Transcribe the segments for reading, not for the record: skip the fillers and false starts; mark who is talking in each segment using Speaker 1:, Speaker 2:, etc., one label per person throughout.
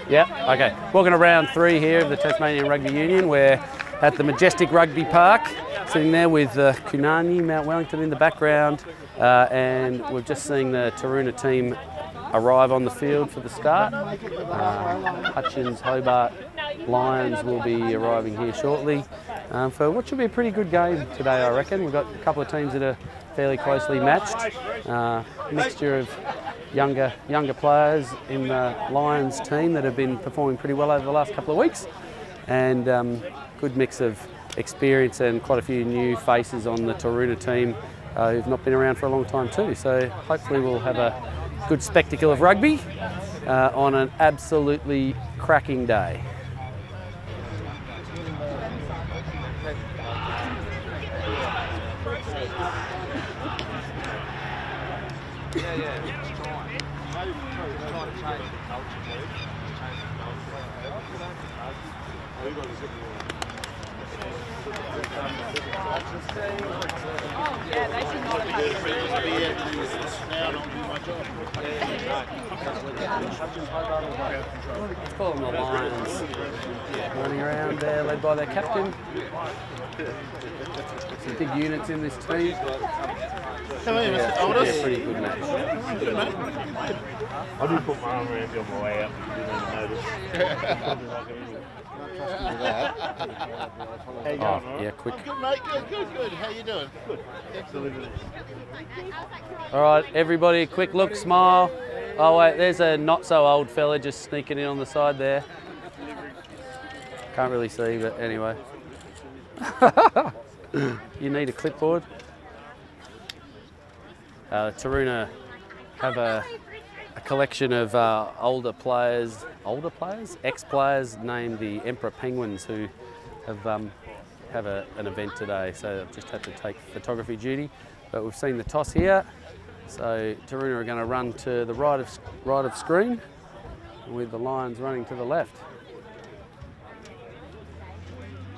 Speaker 1: Yeah, okay. Welcome to round 3 here of the Tasmanian Rugby Union. We're at the majestic Rugby Park, sitting there with Kunani, Mount Wellington in the background, and we've just seen the Taroona team arrive on the field for the start. Hutchins, Hobart Lions will be arriving here shortly for what should be a pretty good game today, I reckon. We've got a couple of teams that are fairly closely matched. Mixture of younger players in the Lions team that have been performing pretty well over the last couple of weeks, and good mix of experience and quite a few new faces on the Taroona team who've not been around for a long time too. So hopefully we'll have a good spectacle of rugby on an absolutely cracking day. Let's call them the Lions. Running around there, led by their captain. Some big units in this team.
Speaker 2: Come here, Mr. Aldous.
Speaker 1: Yeah, pretty good match.
Speaker 2: Good, mate.
Speaker 3: I did put my arm around you on my way out.
Speaker 2: How you going,
Speaker 1: Yeah, quick.
Speaker 2: Good, mate. Good. How you doing? Good. Excellent.
Speaker 1: All right, everybody, quick look, smile. Oh wait, there's a not so old fella just sneaking in on the side there. Can't really see, but anyway. You need a clipboard. Taroona have a collection of older players, ex-players named the Emperor Penguins, who have an event today. So I've just had to take photography duty, but we've seen the toss here. So Taroona are going to run to the right of screen, with the Lions running to the left.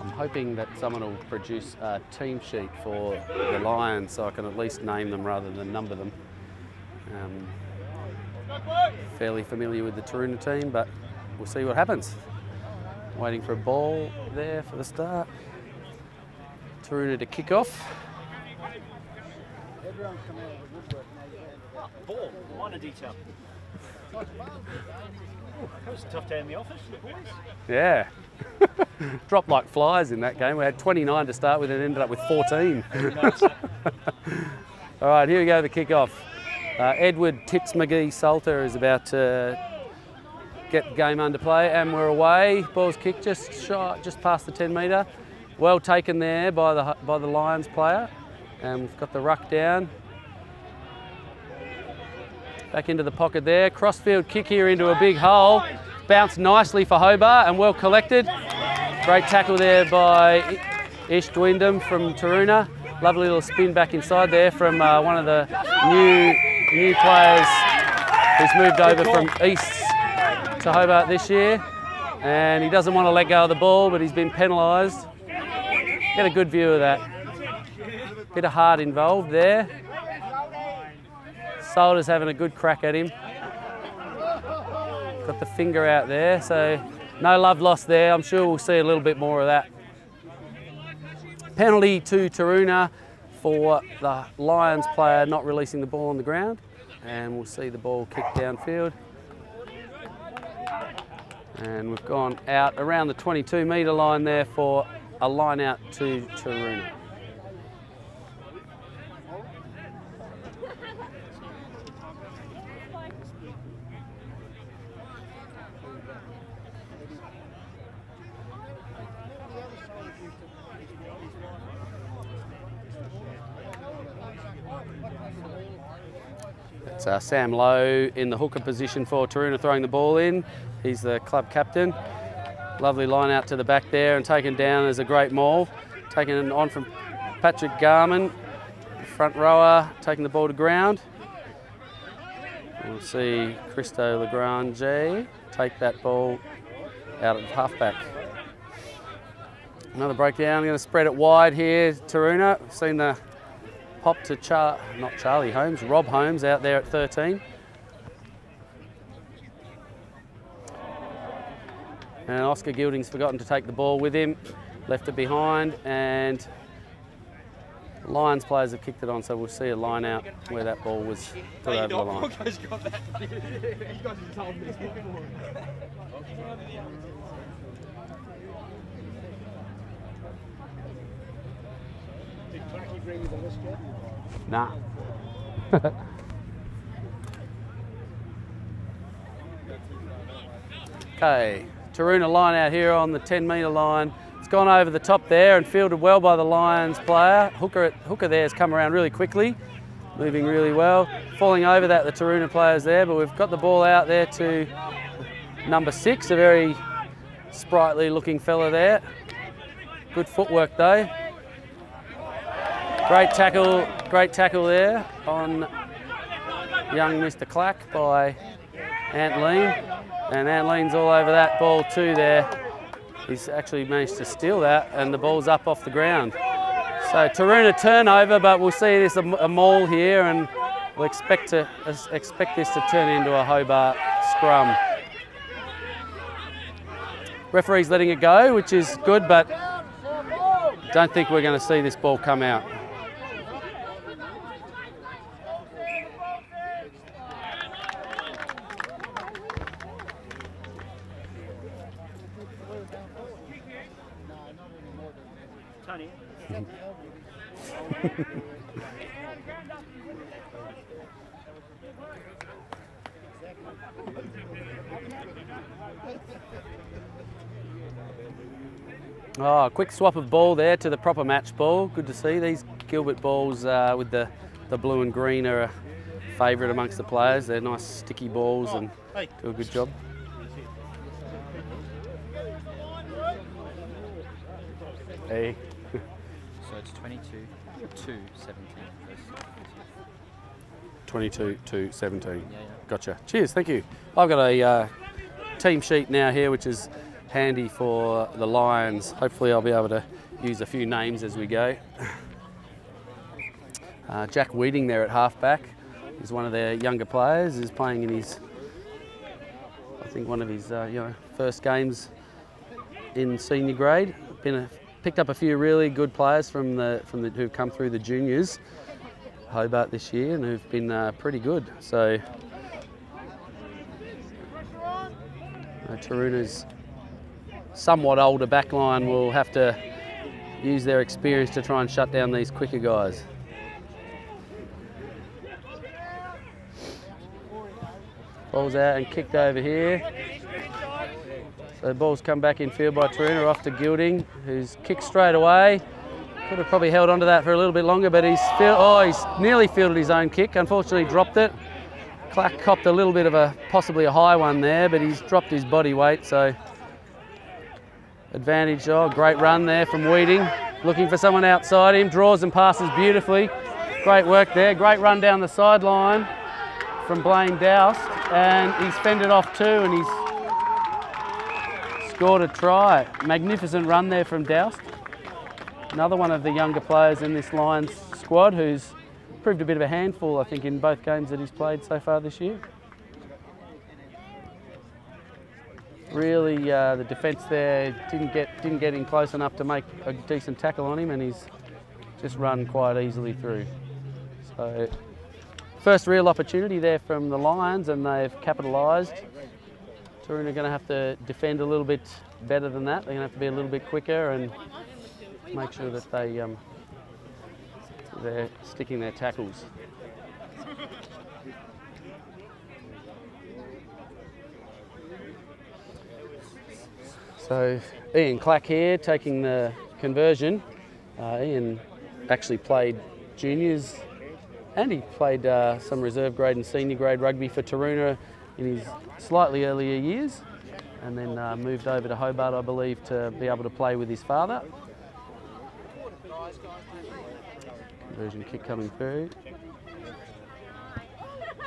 Speaker 1: I'm hoping that someone will produce a team sheet for the Lions so I can at least name them rather than number them. Fairly familiar with the Taroona team, but we'll see what happens. Waiting for a ball there for the start. Taroona to kick off.
Speaker 3: Ball, minor detail. That was a tough day in the office, the boys.
Speaker 1: Yeah. Dropped like flies in that game. We had 29 to start with and ended up with 14. All right, here we go, the kick-off. Edward Tits McGee Salter is about to get the game under play, and we're away. Ball's kicked just past the 10 metre. Well taken there by the Lions player, and we've got the ruck down. Back into the pocket there. Crossfield kick here into a big hole. Bounced nicely for Hobart and well collected. Great tackle there by Ish Dwindham from Taroona. Lovely little spin back inside there from one of the new players who's moved over from East to Hobart this year. And he doesn't want to let go of the ball, but he's been penalised. Get a good view of that. Bit of heart involved there. Salter's having a good crack at him. Got the finger out there, so no love lost there. I'm sure we'll see a little bit more of that. Penalty to Taroona for the Lions player not releasing the ball on the ground, and we'll see the ball kicked downfield. And we've gone out around the 22 metre line there for a line out to Taroona. It's Sam Lowe in the hooker position for Taroona throwing the ball in. He's the club captain. Lovely line out to the back there and taken down as a great maul. Taken on from Patrick Garman, front rower, taking the ball to ground. We'll see Christo Lagrange take that ball out of halfback. Another breakdown, going to spread it wide here, Taroona. We've seen the pop to Rob Holmes out there at 13. And Oscar Gilding's forgotten to take the ball with him, left it behind, and the Lions players have kicked it on, so we'll see a line out where that ball was put over the line. Nah. Okay, Taroona line out here on the 10-metre line. It's gone over the top there and fielded well by the Lions player. Hooker there has come around really quickly, moving really well. Falling over that, the Taroona player's there, but we've got the ball out there to number 6, a very sprightly looking fella there. Good footwork though. Great tackle there on young Mr. Clack by Ant Lean. And Ant Lean's all over that ball too there. He's actually managed to steal that and the ball's up off the ground. So Taroona turnover, but we'll see this a maul here and we'll expect this to turn into a Hobart scrum. Referee's letting it go, which is good, but don't think we're going to see this ball come out.
Speaker 3: Tony.
Speaker 1: Oh, quick swap of ball there to the proper match ball. Good to see. These Gilbert balls with the blue and green are a favourite amongst the players. They're nice sticky balls and do a good job. Hey.
Speaker 4: So it's 22-17.
Speaker 1: 22-17.
Speaker 4: Yeah.
Speaker 1: Gotcha. Cheers, thank you. I've got a team sheet now here, which is handy for the Lions. Hopefully I'll be able to use a few names as we go. Jack Weeding there at halfback is one of their younger players. Is playing in his, I think, one of his first games in senior grade. Picked up a few really good players from who've come through the juniors Hobart this year and who've been pretty good. So Taroona's somewhat older backline will have to use their experience to try and shut down these quicker guys. Ball's out and kicked over here. So the ball's come back in field by Taroona, off to Gilding, who's kicked straight away. Could have probably held onto that for a little bit longer, but he's nearly fielded his own kick. Unfortunately dropped it. Clark copped a little bit of possibly a high one there, but he's dropped his body weight, so advantage. Oh, great run there from Weeding. Looking for someone outside him, draws and passes beautifully. Great work there, great run down the sideline from Blaine Doust, and he's fended off too, and he's scored a try. Magnificent run there from Doust. Another one of the younger players in this Lions squad who's proved a bit of a handful, I think, in both games that he's played so far this year. Really, the defence there didn't get in close enough to make a decent tackle on him, and he's just run quite easily through. So, first real opportunity there from the Lions, and they've capitalised. Taroona are going to have to defend a little bit better than that. They're going to have to be a little bit quicker and make sure that they're sticking their tackles. So Ian Clack here taking the conversion. Ian actually played juniors and he played some reserve grade and senior grade rugby for Taroona in his slightly earlier years, and then moved over to Hobart, I believe, to be able to play with his father. Conversion kick coming through.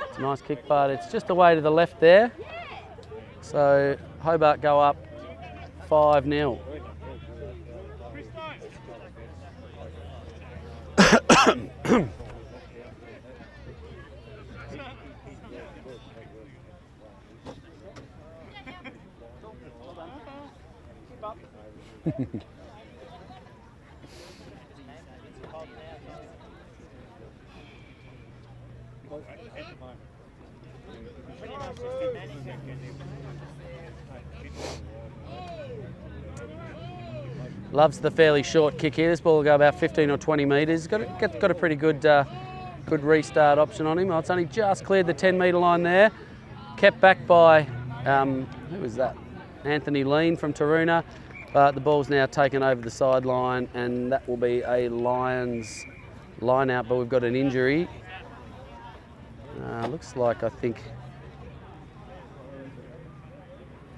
Speaker 1: It's a nice kick, but it's just away to the left there. So Hobart go up 5-0. Loves the fairly short kick here. This ball will go about 15 or 20 metres. Got a pretty good good restart option on him. Oh, it's only just cleared the 10-metre line there. Kept back by, who was that? Anthony Lean from Taroona. But the ball's now taken over the sideline, and that will be a Lions line out, but we've got an injury. Looks like, I think,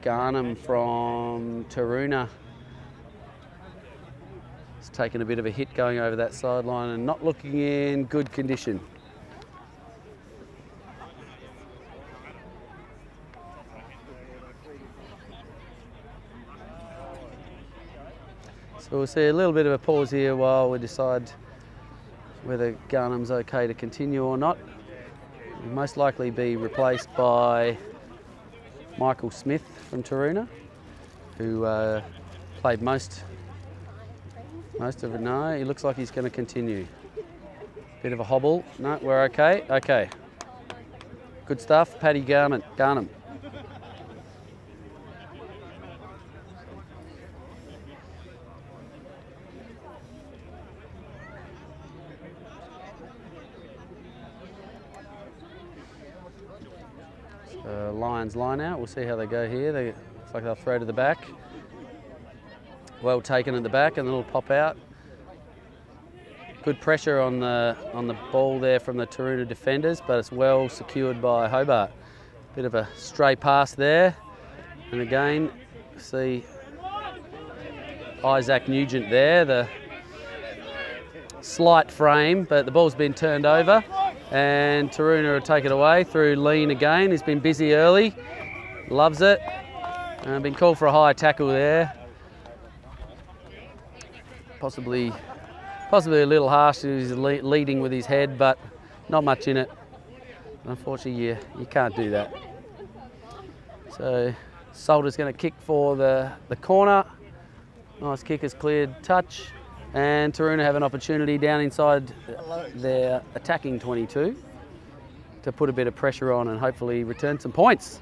Speaker 1: Garnham from Taroona has taken a bit of a hit going over that sideline and not looking in good condition. So we'll see a little bit of a pause here while we decide whether Garnham's okay to continue or not. He'll most likely be replaced by Michael Smith from Taroona, who played most of it. No, he looks like he's going to continue. Bit of a hobble. No, we're okay. Okay. Good stuff. Paddy Garnham. Lions line out. We'll see how they go here. Looks like they'll throw to the back. Well taken at the back, and then it'll pop out. Good pressure on the ball there from the Taroona defenders, but it's well secured by Hobart. Bit of a stray pass there, and again see Isaac Nugent there. The slight frame, but the ball's been turned over. And Taroona will take it away through Lean again. He's been busy early, loves it. Been called for a high tackle there. Possibly a little harsh. He's leading with his head, but not much in it. Unfortunately, you can't do that. So Salter's going to kick for the corner. Nice kick is cleared, touch. And Taroona have an opportunity down inside their attacking 22 to put a bit of pressure on and hopefully return some points.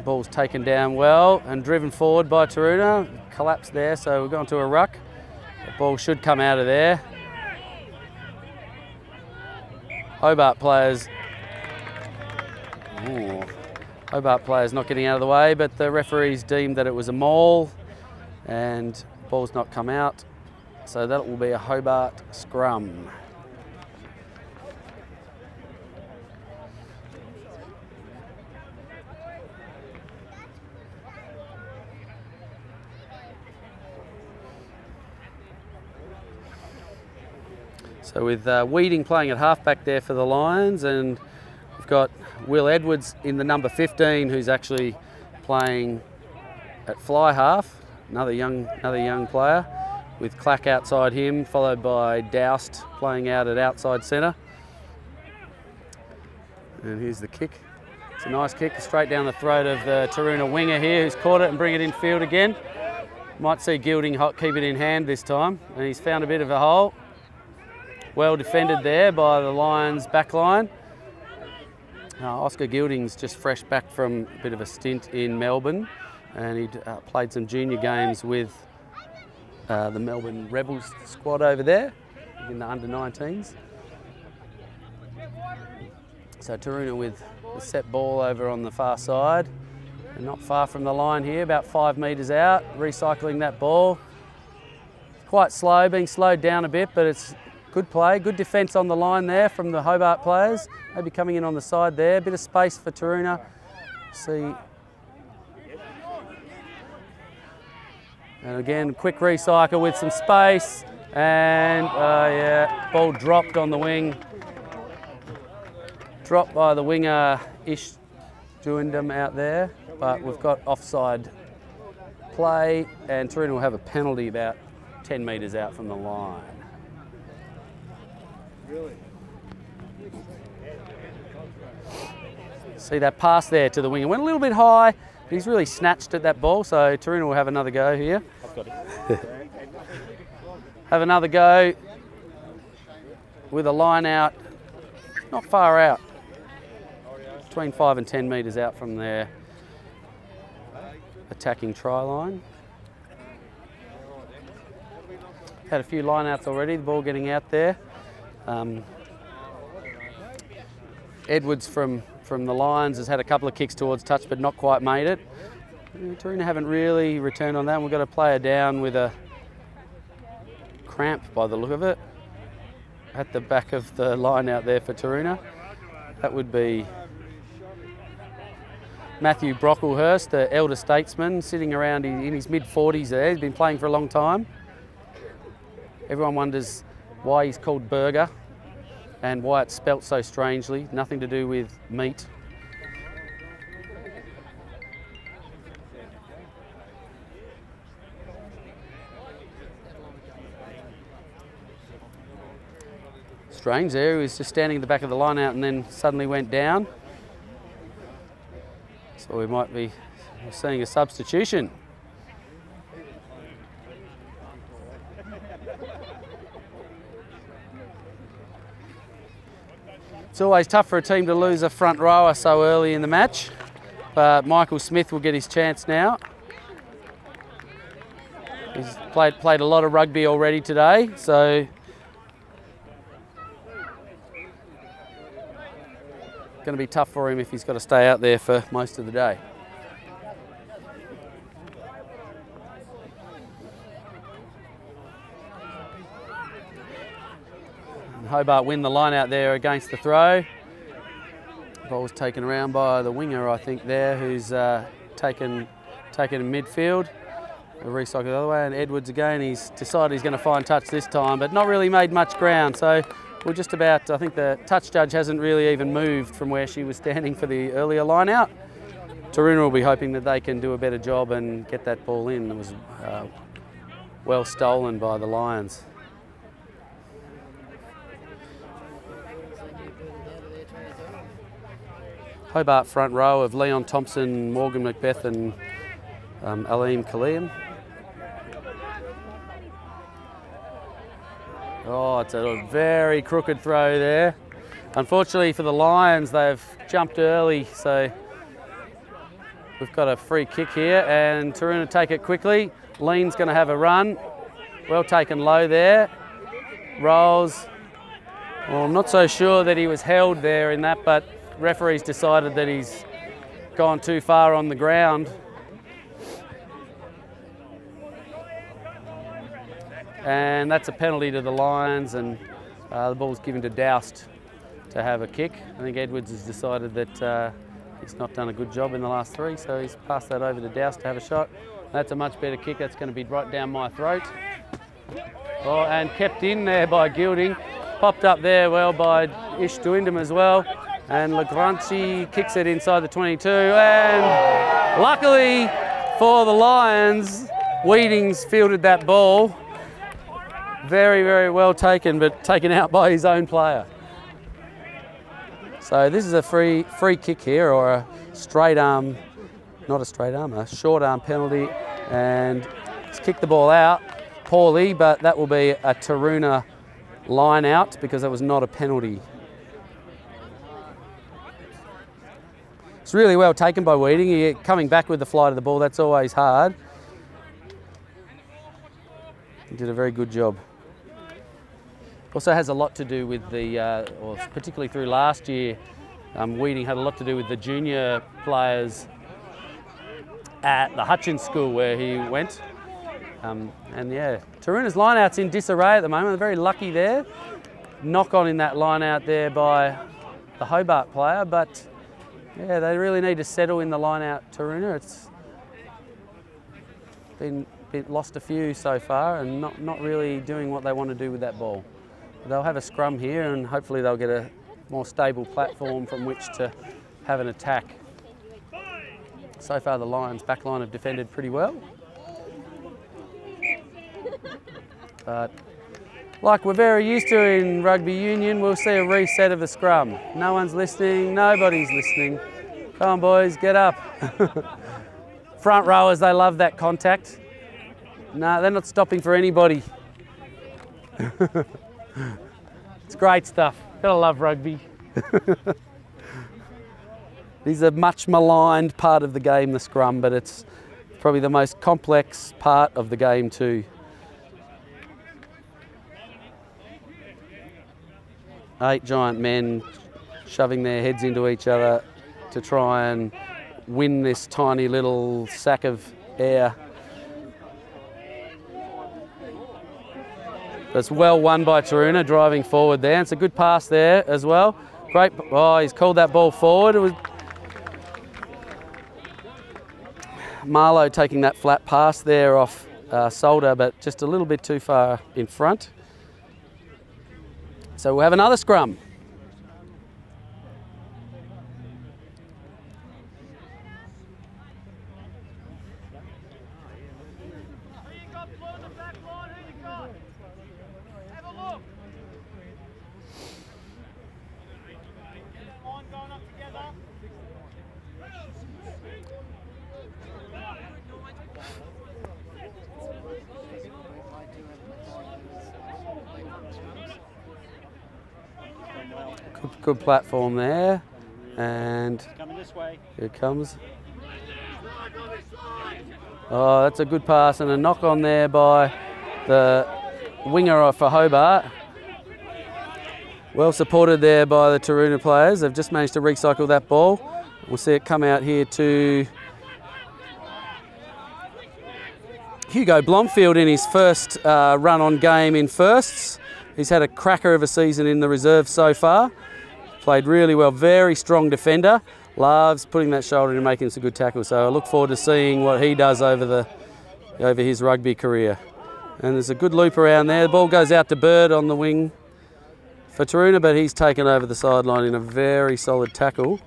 Speaker 1: Ball's taken down well and driven forward by Taroona. Collapsed there, so we're going to a ruck. The ball should come out of there. Hobart players not getting out of the way, but the referees deemed that it was a maul and ball's not come out. So that will be a Hobart scrum. So with Weeding playing at halfback there for the Lions, and we've got Will Edwards in the number 15, who's actually playing at fly half, another young player, with Clack outside him, followed by Doust playing out at outside centre. And here's the kick. It's a nice kick straight down the throat of the Taroona winger here, who's caught it and bring it in field again. Might see Gilding keep it in hand this time, and he's found a bit of a hole. Well defended there by the Lions back line. Oscar Gilding's just fresh back from a bit of a stint in Melbourne, and he'd played some junior games with the Melbourne Rebels squad over there in the under-19s. So Taroona with the set ball over on the far side, and not far from the line here, about 5 metres out, recycling that ball. Quite slow, being slowed down a bit, but it's good play, good defence on the line there from the Hobart players. Maybe coming in on the side there, a bit of space for Taroona. See. And again, quick recycle with some space. And ball dropped on the wing. Dropped by the winger, Ish Juindam out there. But we've got offside play, and Taroona will have a penalty about 10 metres out from the line. See that pass there to the winger. Went a little bit high, but he's really snatched at that ball, so Taroona will have another go here.
Speaker 3: I've got it.
Speaker 1: Have another go with a line out, not far out, between 5 and 10 metres out from their attacking try line. Had a few line outs already, the ball getting out there. Edwards from the Lions has had a couple of kicks towards touch but not quite made it. Taroona haven't really returned on that. We've got a player down with a cramp by the look of it at the back of the line out there for Taroona. That would be Matthew Brocklehurst, the elder statesman, sitting around in his mid-40s there. He's been playing for a long time. Everyone wonders why he's called Burger and why it's spelt so strangely. Nothing to do with meat. Strange there, he was just standing at the back of the line out and then suddenly went down. So we might be seeing a substitution. It's always tough for a team to lose a front rower so early in the match, but Michael Smith will get his chance now. He's played a lot of rugby already today, so going to be tough for him if he's got to stay out there for most of the day. And Hobart win the line out there against the throw. Ball was taken around by the winger, I think, there, who's taken in midfield. A recycle the other way, and Edwards again, he's decided he's going to find touch this time, but not really made much ground. So we're just about, I think the touch judge hasn't really even moved from where she was standing for the earlier line out. Taroona will be hoping that they can do a better job and get that ball in. It was well stolen by the Lions. Hobart front row of Leon Thompson, Morgan Macbeth and Aleem Kaleem. Oh, it's a very crooked throw there. Unfortunately for the Lions, they've jumped early, so we've got a free kick here, and Taroona take it quickly. Lean's going to have a run. Well taken low there. Rolls. Well, I'm not so sure that he was held there in that, but referee's decided that he's gone too far on the ground. And that's a penalty to the Lions, and the ball's given to Doust to have a kick. I think Edwards has decided that he's not done a good job in the last three, so he's passed that over to Doust to have a shot. That's a much better kick. That's going to be right down my throat. Oh, and kept in there by Gilding. Popped up there well by Ish Duindam as well. And Lagranci kicks it inside the 22. And luckily for the Lions, Weedings fielded that ball. Very, very well taken, but taken out by his own player. So this is a free kick here, or a straight arm, not a straight arm, a short arm penalty. And he's kicked the ball out poorly, but that will be a Taroona line out because that was not a penalty. It's really well taken by Weeding. Coming back with the flight of the ball, that's always hard. He did a very good job. Also has a lot to do with the, or particularly through last year, Weeding had a lot to do with the junior players at the Hutchins school where he went. And yeah, Taroona's line-out's in disarray at the moment. They're very lucky there. Knock on in that line-out there by the Hobart player, but yeah, they really need to settle in the line-out Taroona. It's been lost a few so far and not really doing what they want to do with that ball. They'll have a scrum here and hopefully they'll get a more stable platform from which to have an attack. So far the Lions back line have defended pretty well. But like we're very used to in rugby union, we'll see a reset of the scrum. No one's listening, nobody's listening. Come on boys, get up. Front rowers, they love that contact. No, they're not stopping for anybody. It's great stuff. Gotta love rugby. These are much maligned part of the game, the scrum, but it's probably the most complex part of the game too. 8 giant men shoving their heads into each other to try and win this tiny little sack of air. It's well won by Taroona, driving forward there. It's a good pass there as well. Great, oh, he's called that ball forward. It was Marlowe taking that flat pass there off Solder, but just a little bit too far in front. So we'll have another scrum. Good platform there, and
Speaker 3: Coming this way.
Speaker 1: here it comes. Oh, that's a good pass and a knock on there by the winger for Hobart. Well supported there by the Taroona players. They've just managed to recycle that ball. We'll see it come out here to Hugo Blomfield in his first run on game in firsts. He's had a cracker of a season in the reserve so far. Played really well, very strong defender. Loves putting that shoulder in and making some good tackles. So I look forward to seeing what he does over his rugby career. And there's a good loop around there. The ball goes out to Bird on the wing for Taroona, but he's taken over the sideline in a very solid tackle.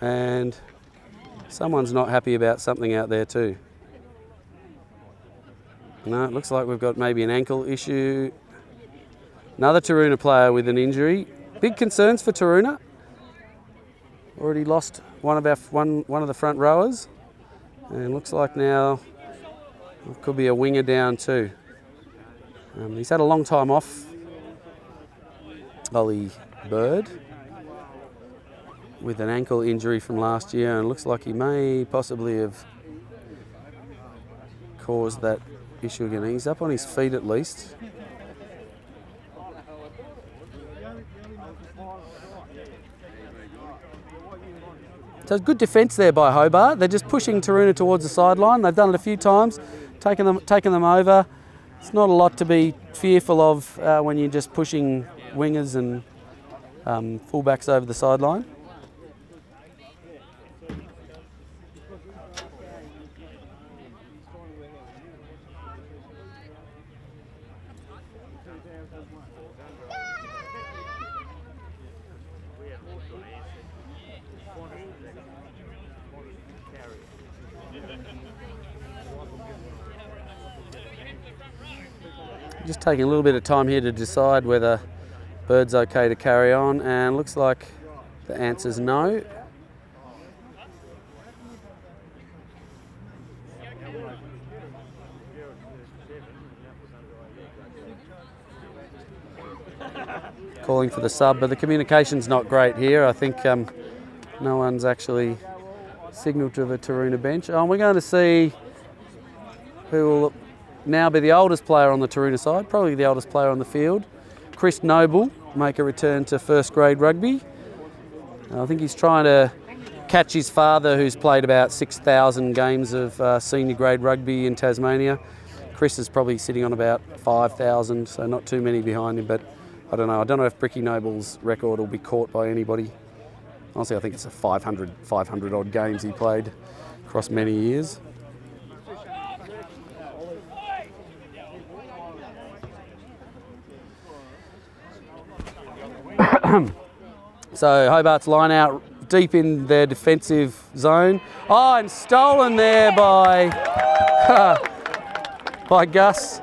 Speaker 1: And someone's not happy about something out there too. No, it looks like we've got maybe an ankle issue. Another Taroona player with an injury. Big concerns for Taroona. Already lost one of the front rowers, and looks like now it could be a winger down too. He's had a long time off, Ollie Bird, with an ankle injury from last year, and looks like he may possibly have caused that issue again. He's up on his feet at least. So good defence there by Hobart. They're just pushing Taroona towards the sideline. They've done it a few times, taken them over. It's not a lot to be fearful of when you're just pushing wingers and fullbacks over the sideline. Just taking a little bit of time here to decide whether Bird's okay to carry on, and looks like the answer's no. Calling for the sub, but the communication's not great here. I think no one's actually signalled to the Taroona bench. Oh, we're going to see who will now be the oldest player on the Taroona side, probably the oldest player on the field. Chris Noble make a return to first grade rugby. I think he's trying to catch his father, who's played about 6,000 games of senior grade rugby in Tasmania. Chris is probably sitting on about 5,000, so not too many behind him, but I don't know. I don't know if Bricky Noble's record will be caught by anybody. Honestly, I think it's a 500 odd games he played across many years. So Hobart's line out deep in their defensive zone. Oh, and stolen there by Gus.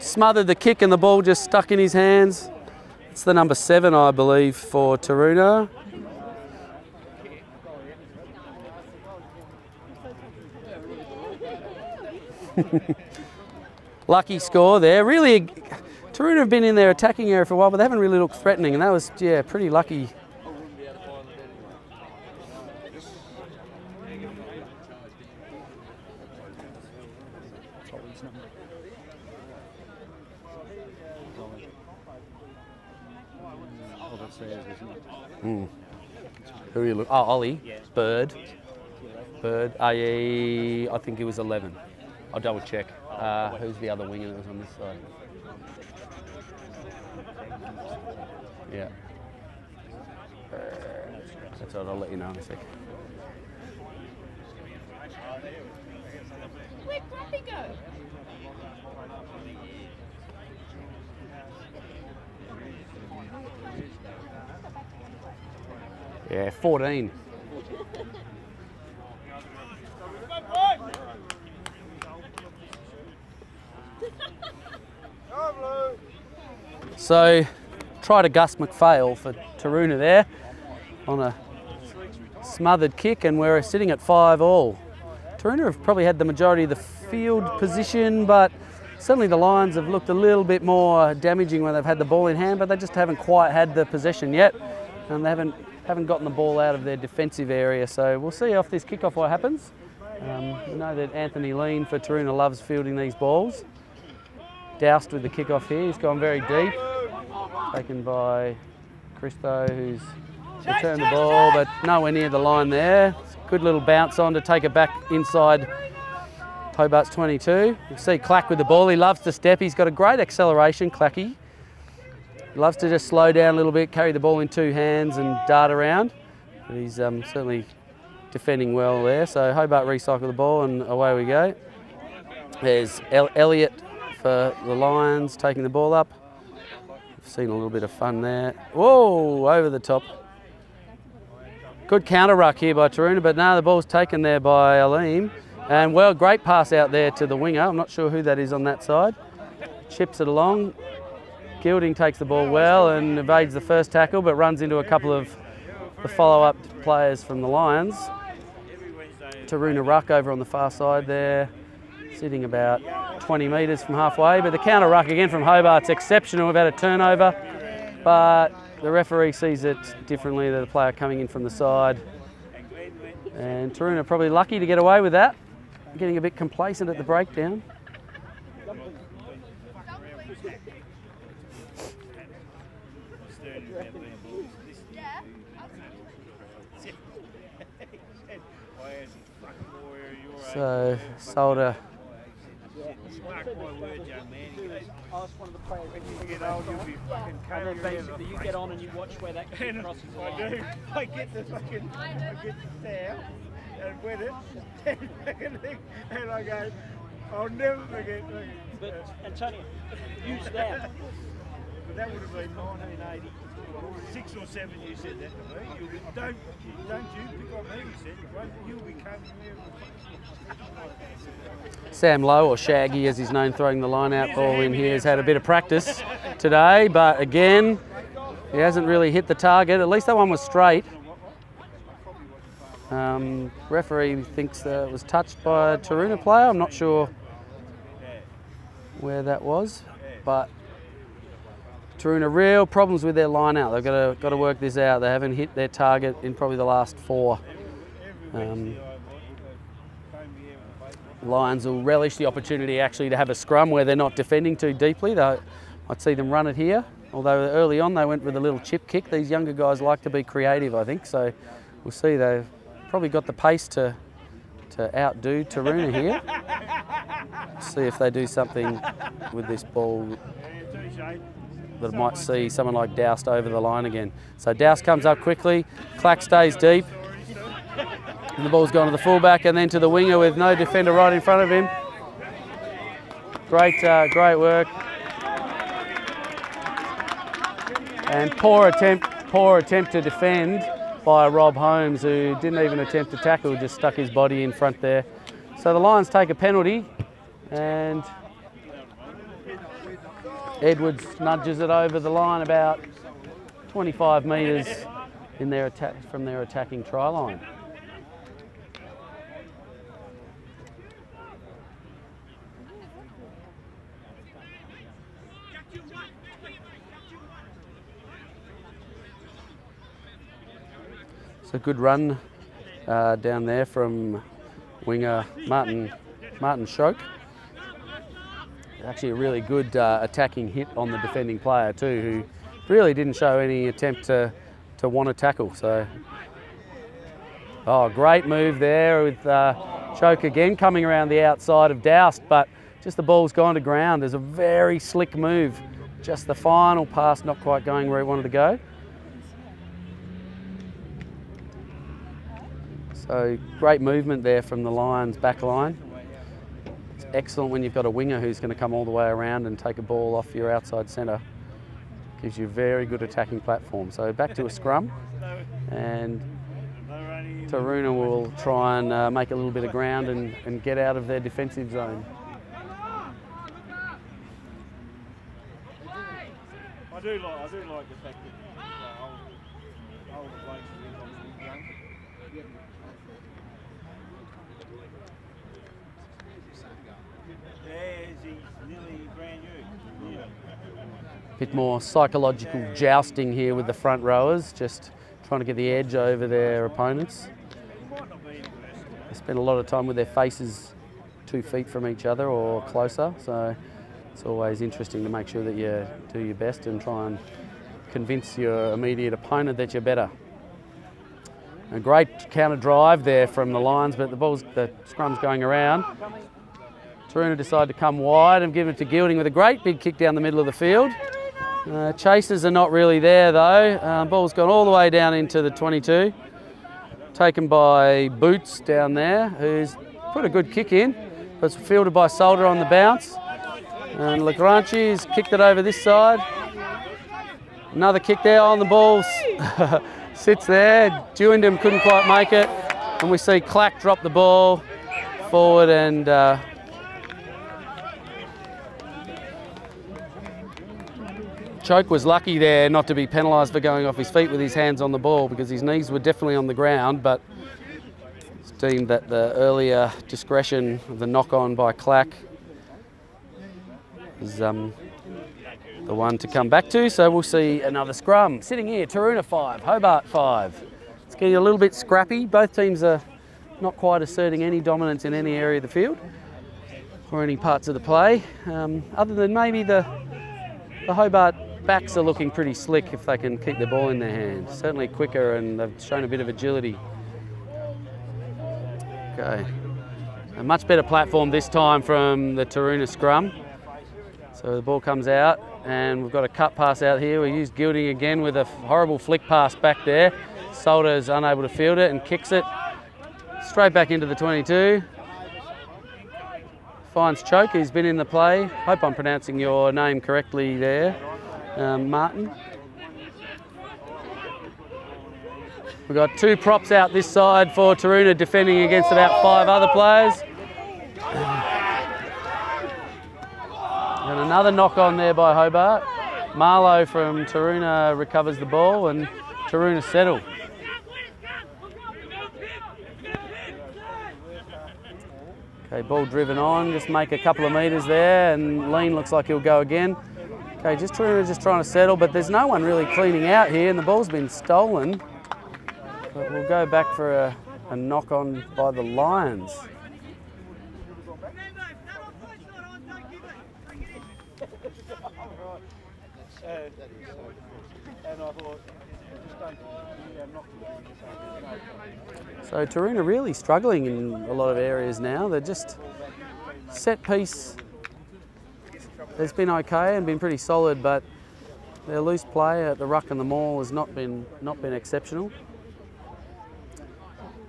Speaker 1: smothered the kick and the ball just stuck in his hands. It's the number 7, I believe, for Taroona. Lucky score there. Really, Taroona have been in their attacking area for a while, but they haven't really looked threatening, and that was, yeah, pretty lucky. Who are you looking? Oh, Ollie.
Speaker 3: Yeah.
Speaker 1: Bird. I think it was 11. I'll double check. Who's the other winger that was on this side? Yeah. That's all. I'll let you know in a sec.
Speaker 5: Where'd Grumpy go?
Speaker 1: Yeah, 14. So, tried a Gus McPhail for Taroona there on a smothered kick, and we're sitting at 5-all. Taroona have probably had the majority of the field position, but certainly the Lions have looked a little bit more damaging when they've had the ball in hand, but they just haven't quite had the possession yet, and they haven't gotten the ball out of their defensive area. So we'll see off this kickoff what happens. We know that Anthony Lean for Taroona loves fielding these balls. Doused with the kickoff here. He's gone very deep. Taken by Christo, who's returned the ball, but nowhere near the line there. Good little bounce on to take it back inside Hobart's 22. You see Clack with the ball. He loves to step. He's got a great acceleration, Clacky. He loves to just slow down a little bit, carry the ball in 2 hands and dart around. But he's certainly defending well there. So Hobart recycle the ball and away we go. There's Elliott for the Lions taking the ball up. I've seen a little bit of fun there. Whoa, over the top. Good counter ruck here by Taroona, but no, the ball's taken there by Aleem. And well, great pass out there to the winger. I'm not sure who that is on that side. Chips it along. Gilding takes the ball well and evades the first tackle, but runs into a couple of the follow-up players from the Lions. Taroona ruck over on the far side there, sitting about 20 metres from halfway. But the counter ruck again from Hobart's exceptional. We've had a turnover, but the referee sees it differently. The player coming in from the side. And Taroona probably lucky to get away with that. Getting a bit complacent at the breakdown. So, Solder.
Speaker 3: And then basically you get on and you watch where that kick crosses the line.
Speaker 2: I get the stare and win it, and I go, I'll never forget.
Speaker 3: But Antonio, use that.
Speaker 2: But that would have been 1986 or 7. You said that to me. Don't you pick on me? You said you'll be coming here.
Speaker 1: Sam Lowe, or Shaggy as he's known, throwing the line out ball in here, has had a bit of practice today, but again, he hasn't really hit the target. At least that one was straight. Referee thinks that it was touched by a Taroona player. I'm not sure where that was, but Taroona real problems with their line out. They've got to work this out. They haven't hit their target in probably the last 4. Lions will relish the opportunity actually to have a scrum where they're not defending too deeply. I'd see them run it here. Although early on they went with a little chip kick. These younger guys like to be creative, I think. So we'll see. They've probably got the pace to outdo Taroona here. See if they do something with this ball that might see someone like Doust over the line again. So Doust comes up quickly. Clack stays deep. And the ball's gone to the fullback and then to the winger with no defender right in front of him. Great work. And poor attempt to defend by Rob Holmes, who didn't even attempt to tackle, just stuck his body in front there. So the Lions take a penalty, and Edwards nudges it over the line about 25 metres in their from their attacking try line. It's a good run down there from winger Martin Shoke. Actually a really good attacking hit on the defending player too, who really didn't show any attempt to want to tackle. So, oh, great move there with Shoke again coming around the outside of Doust, but just the ball's gone to ground. There's a very slick move. Just the final pass not quite going where he wanted to go. So great movement there from the Lions back line. It's excellent when you've got a winger who's going to come all the way around and take a ball off your outside centre. Gives you a very good attacking platform. So back to a scrum, and Taroona will try and make a little bit of ground and get out of their defensive zone.
Speaker 2: I do like the fact that older blokes are obviously young. He's nearly brand new.
Speaker 1: Bit more psychological jousting here with the front rowers, just trying to get the edge over their opponents. They spend a lot of time with their faces 2 feet from each other or closer, so it's always interesting to make sure that you do your best and try and convince your immediate opponent that you're better. A great counter drive there from the Lions, but the scrum's going around. Taroona decide to come wide and give it to Gilding with a great big kick down the middle of the field. Chasers are not really there though. Ball's gone all the way down into the 22. Taken by Boots down there, who's put a good kick in, but it's fielded by Solder on the bounce. And Lagranchi's kicked it over this side. Another kick there on the ball. Sits there. Dewindham couldn't quite make it. And we see Clack drop the ball forward, and Choke was lucky there not to be penalised for going off his feet with his hands on the ball, because his knees were definitely on the ground, but it's deemed that the earlier discretion of the knock-on by Clack is the one to come back to. So we'll see another scrum. Sitting here, Taroona 5, Hobart 5. It's getting a little bit scrappy. Both teams are not quite asserting any dominance in any area of the field or any parts of the play, other than maybe the Hobart backs are looking pretty slick if they can keep the ball in their hand. Certainly quicker, and they've shown a bit of agility. Okay, a much better platform this time from the Taroona scrum. So the ball comes out, and we've got a cut pass out here. We use Gilding again with a horrible flick pass back there. Solder is unable to field it and kicks it straight back into the 22. Finds Choke, who's been in the play. Hope I'm pronouncing your name correctly there, Martin. We've got 2 props out this side for Taroona, defending against about 5 other players. And another knock on there by Hobart. Marlowe from Taroona recovers the ball, and Taroona settle. Okay, ball driven on, just make a couple of metres there, and Lean looks like he'll go again. Okay, Taroona just trying to settle, but there's no one really cleaning out here, and the ball's been stolen. But we'll go back for a knock on by the Lions. So Taroona really struggling in a lot of areas now. They're just set piece. It's been okay and been pretty solid, but their loose play at the ruck and the maul has not been exceptional.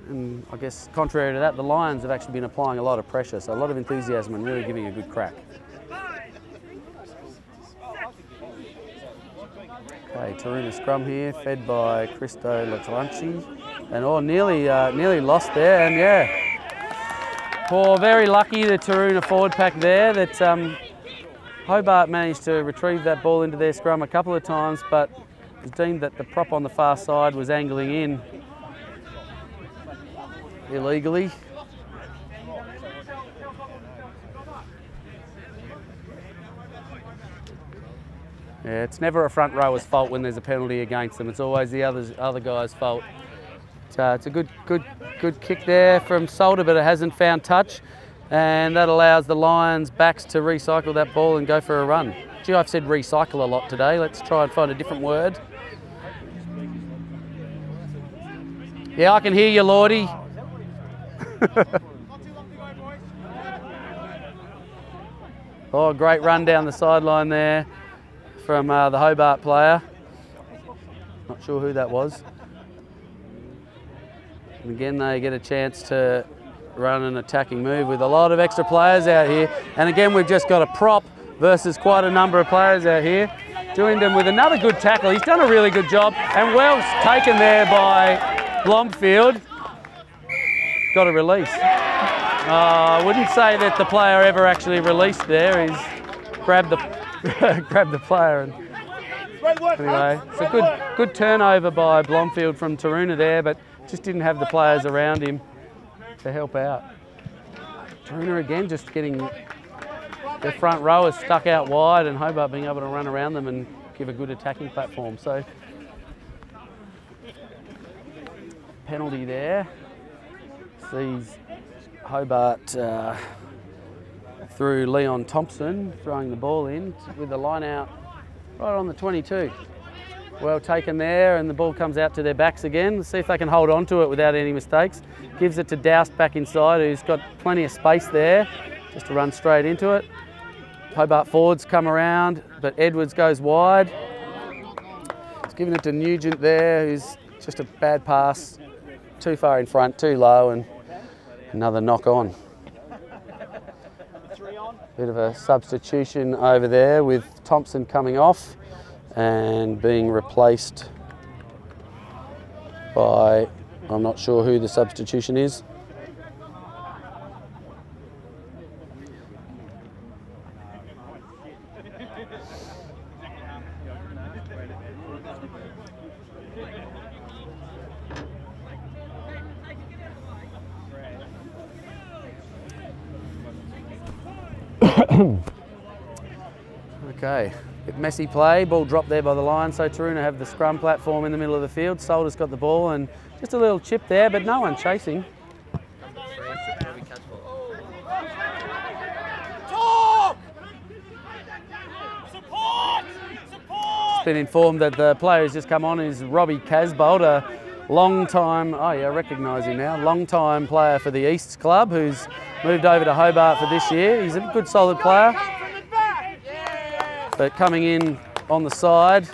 Speaker 1: And I guess contrary to that, the Lions have actually been applying a lot of pressure, so a lot of enthusiasm and really giving a good crack. Okay, Taroona scrum here, fed by Christo Latranchi. And nearly lost there, and yeah. Very lucky the Taroona forward pack there that Hobart managed to retrieve that ball into their scrum a couple of times, but it was deemed that the prop on the far side was angling in illegally. Yeah, it's never a front rower's fault when there's a penalty against them. It's always the other guy's fault. It's a good kick there from Salter, but it hasn't found touch, and that allows the Lions backs to recycle that ball and go for a run. Gee, I've said recycle a lot today. Let's try and find a different word. Yeah, I can hear you, Lordy. Oh, great run down the sideline there from the Hobart player. Not sure who that was. And again, they get a chance to run an attacking move with a lot of extra players out here. And again, we've just got a prop versus quite a number of players out here. Dwindon with another good tackle. He's done a really good job, and well taken there by Blomfield. Got a release. I wouldn't say that the player ever actually released there. He's grabbed the grabbed the player. And anyway, it's a good turnover by Blomfield from Taroona there, but just didn't have the players around him to help out. Taroona again just getting their front rowers stuck out wide, and Hobart being able to run around them and give a good attacking platform. So penalty there. Sees Hobart through Leon Thompson throwing the ball in with the line out right on the 22. Well taken there, and the ball comes out to their backs again. Let's see if they can hold on to it without any mistakes. Gives it to Doust back inside, who's got plenty of space there just to run straight into it. Hobart forwards come around, but Edwards goes wide. He's giving it to Nugent there, who's just a bad pass. Too far in front, too low, and another knock on. Bit of a substitution over there with Thompson coming off and being replaced by, I'm not sure who the substitution is. Okay, bit messy play, ball dropped there by the Lions, so Taroona have the scrum platform in the middle of the field. Salter's got the ball and just a little chip there, but no one chasing. Just been informed that the player who's just come on is Robbie Casbolt, a long-time, oh yeah, I recognise him now, long-time player for the Easts Club who's moved over to Hobart for this year. He's a good solid player, but coming in on the side,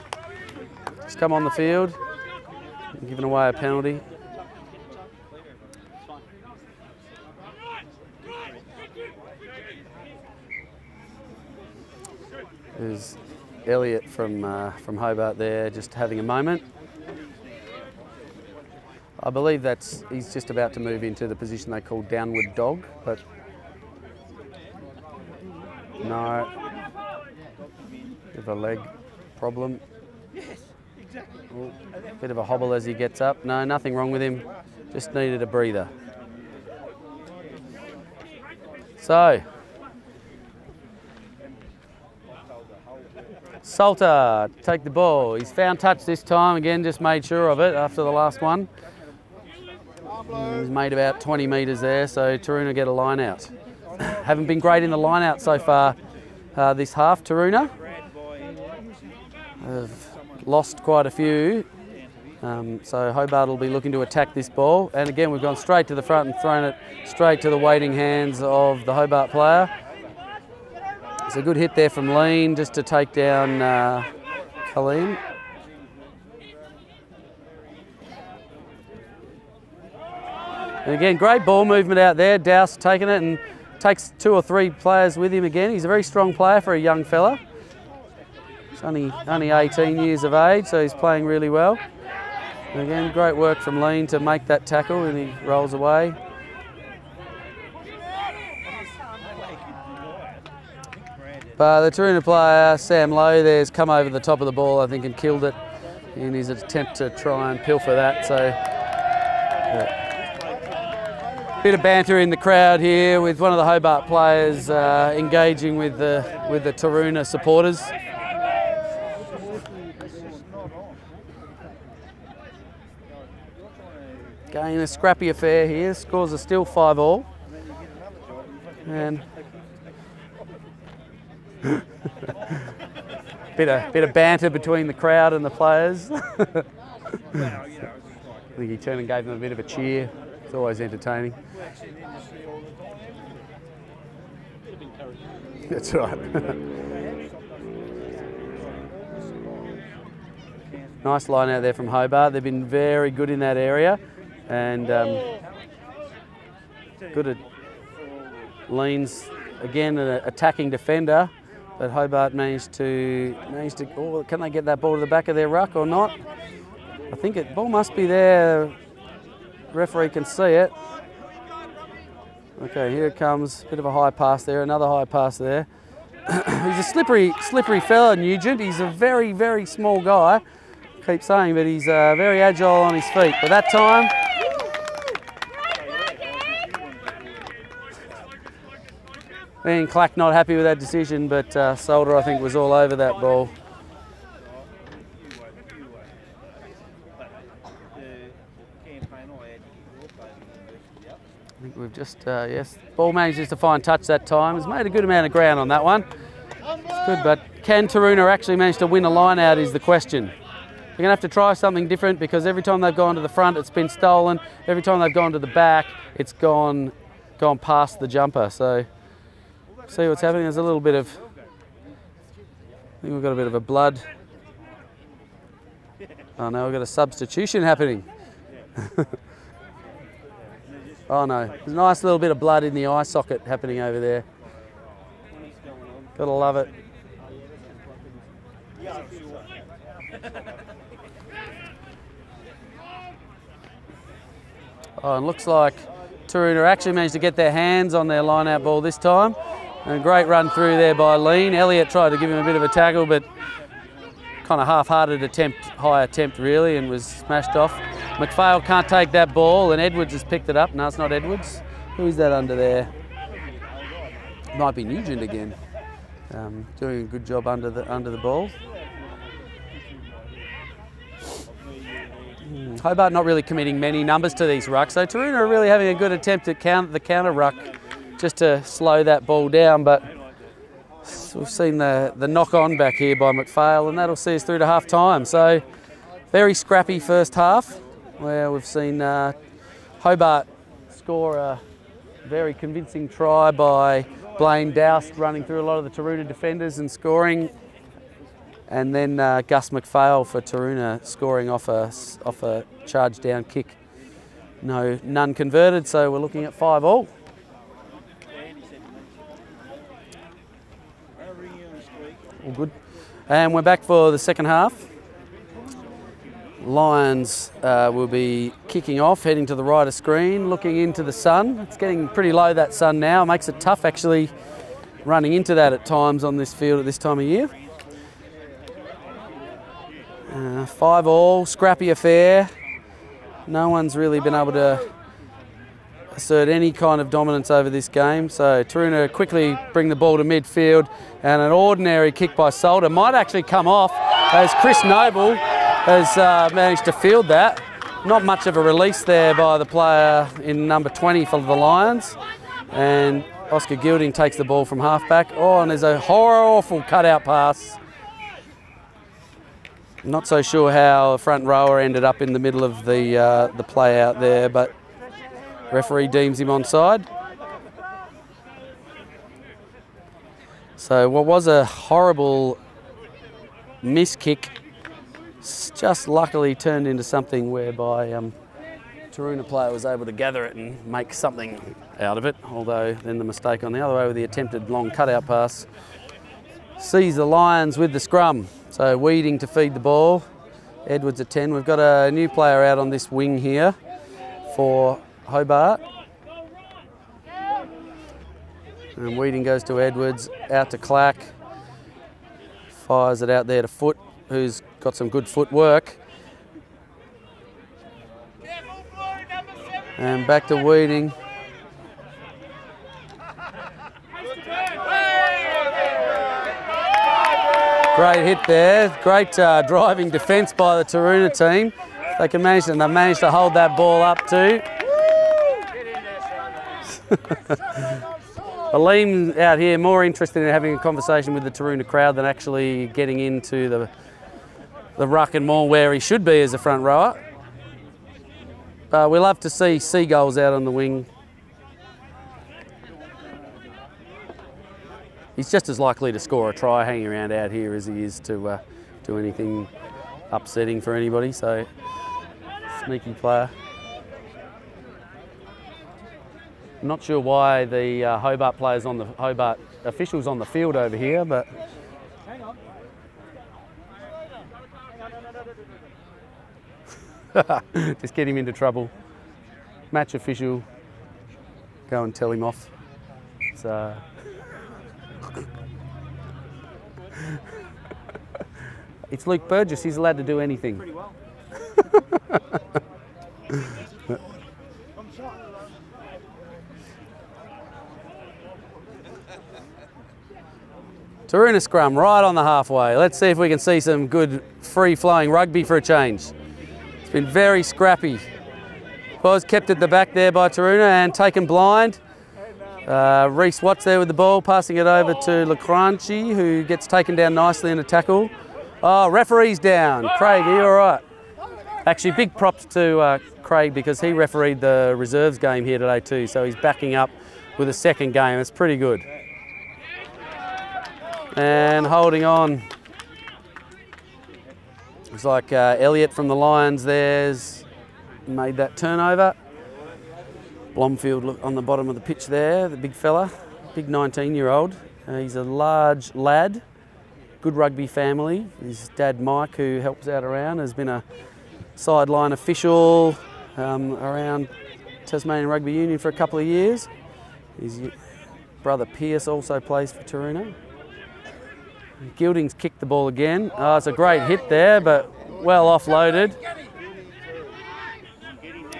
Speaker 1: just come on the field, and giving away a penalty. There's Elliot from Hobart there, just having a moment. I believe he's just about to move into the position they call downward dog, but no, bit of a leg problem. Ooh, bit of a hobble as he gets up. No, nothing wrong with him, just needed a breather. So, Salter, take the ball. He's found touch this time, again, just made sure of it after the last one. He's made about 20 metres there, so Taroona get a line out. Haven't been great in the line out so far this half, Taroona. Have lost quite a few, so Hobart will be looking to attack this ball. And again, we've gone straight to the front and thrown it straight to the waiting hands of the Hobart player. It's a good hit there from Lean just to take down Kaleem. And again, great ball movement out there. Doust taking it and takes 2 or 3 players with him again. He's a very strong player for a young fella. He's only 18 years of age, so he's playing really well. And again, great work from Lean to make that tackle, and he rolls away. But the Taroona player, Sam Lowe, there's come over the top of the ball, I think, and killed it in his attempt to try and pilfer that. So, bit of banter in the crowd here with one of the Hobart players engaging with the Taroona supporters. Again, a scrappy affair here. Scores are still 5-all. And bit of banter between the crowd and the players. I think he turned and gave them a bit of a cheer. It's always entertaining. That's right. Nice line out there from Hobart. They've been very good in that area, and good at Leans again, an attacking defender. But Hobart managed to. Oh, can they get that ball to the back of their ruck or not? I think it ball must be there. Referee can see it. Okay, here it comes. Bit of a high pass there. Another high pass there. He's a slippery fella, Nugent. He's a very, very small guy. Keep saying, but he's very agile on his feet. But that time, Ian Clack not happy with that decision, but Solder, I think, was all over that ball. I think we've just, yes, ball manages to find touch that time. Has made a good amount of ground on that one. It's good, but can Taroona actually manage to win a line out is the question. They're going to have to try something different, because every time they've gone to the front, it's been stolen. Every time they've gone to the back, it's gone past the jumper. So, see what's happening. There's a little bit of, I think we've got a bit of a blood. Oh no, we've got a substitution happening. Oh no, there's a nice little bit of blood in the eye socket happening over there. Gotta love it. Oh, and looks like Taroona actually managed to get their hands on their line-out ball this time. And a great run through there by Lean. Elliott tried to give him a bit of a tackle, but kind of half-hearted attempt, high attempt really, and was smashed off. McPhail can't take that ball, and Edwards has picked it up. No, it's not Edwards. Who is that under there? Might be Nugent again. Doing a good job under the ball. Hobart not really committing many numbers to these rucks, so Taroona are really having a good attempt at the counter ruck just to slow that ball down, but we've seen the knock-on back here by McPhail, and that'll see us through to half-time. So very scrappy first half, where we've seen Hobart score a very convincing try by Blaine Doust running through a lot of the Taroona defenders and scoring. And then Gus McPhail for Taroona scoring off a charge down kick. None converted, so we're looking at 5-all. All good. And we're back for the second half. Lions will be kicking off, heading to the right of screen, looking into the sun. It's getting pretty low, that sun now. It makes it tough actually running into that at times on this field at this time of year. 5-all, scrappy affair. No one's really been able to assert any kind of dominance over this game. So Taroona quickly bring the ball to midfield, and an ordinary kick by Solder might actually come off as Chris Noble has managed to field that. Not much of a release there by the player in number 20 for the Lions. And Oscar Gilding takes the ball from halfback. Oh, and there's a awful cutout pass. Not so sure how a front rower ended up in the middle of the play out there, but referee deems him onside. So what was a horrible miss kick just luckily turned into something whereby Taroona player was able to gather it and make something out of it, although then the mistake on the other way with the attempted long cutout pass sees the Lions with the scrum. So Weeding to feed the ball. Edwards at 10. We've got a new player out on this wing here for Hobart. And Weeding goes to Edwards, out to Clack. Fires it out there to Foot, who's got some good footwork. And back to Weeding. Great hit there. Great driving defence by the Taroona team. They can manage, and they managed to hold that ball up too. Aleem out here more interested in having a conversation with the Taroona crowd than actually getting into the ruck and more where he should be as a front rower. We love to see seagulls out on the wing. He's just as likely to score a try hanging around out here as he is to do anything upsetting for anybody, so sneaky player. I'm not sure why the Hobart players on the Hobart officials on the field over here, but just get him into trouble. Match official, go and tell him off. So it's Luke Burgess, he's allowed to do anything.
Speaker 3: Pretty well.
Speaker 1: Taroona scrum right on the halfway. Let's see if we can see some good free-flowing rugby for a change. It's been very scrappy. Was kept at the back there by Taroona and taken blind. Reese Watts there with the ball, passing it over to Lacranchi, who gets taken down nicely in a tackle. Oh, referee's down. Craig, are you all right? Actually, big props to Craig because he refereed the reserves game here today too, so he's backing up with a second game. It's pretty good. And holding on. Looks like Elliott from the Lions there's made that turnover. Blomfield on the bottom of the pitch there, the big fella, big 19-year-old. He's a large lad, good rugby family. His dad Mike, who helps out around, has been a sideline official around Tasmanian Rugby Union for a couple of years. His brother Pierce also plays for Taroona. Gilding's kicked the ball again. Oh, it's a great hit there, but well offloaded.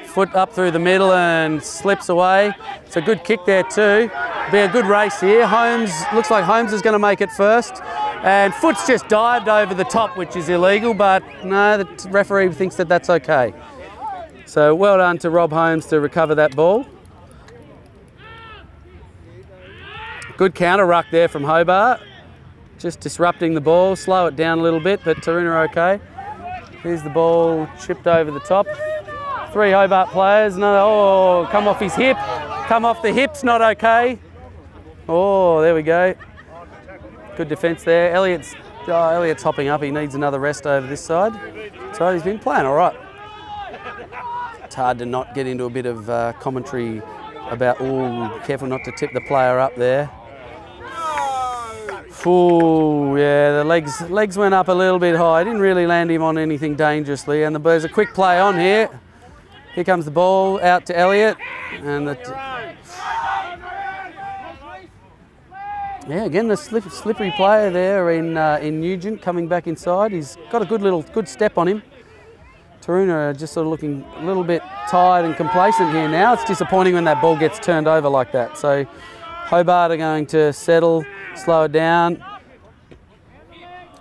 Speaker 1: Foot up through the middle and slips away. It's a good kick there too. Be a good race here. Holmes, looks like Holmes is going to make it first. And Foot's just dived over the top, which is illegal, but no, the referee thinks that that's okay. So well done to Rob Holmes to recover that ball. Good counter ruck there from Hobart. Just disrupting the ball, slow it down a little bit, but Taroona are okay. Here's the ball chipped over the top. 3 Hobart players, oh, come off his hip. Come off the hips, not okay. Oh, there we go. Good defence there. Elliott's hopping up, he needs another rest over this side. So he's been playing all right. It's hard to not get into a bit of commentary about, oh, careful not to tip the player up there. Ooh, yeah, the legs went up a little bit high. Didn't really land him on anything dangerously. And there's a quick play on here. Here comes the ball out to Elliott. And yeah, again, the slippery player there in Nugent coming back inside. He's got a good step on him. Taroona are just sort of looking a little bit tired and complacent here now. It's disappointing when that ball gets turned over like that. So Hobart are going to settle, slow it down.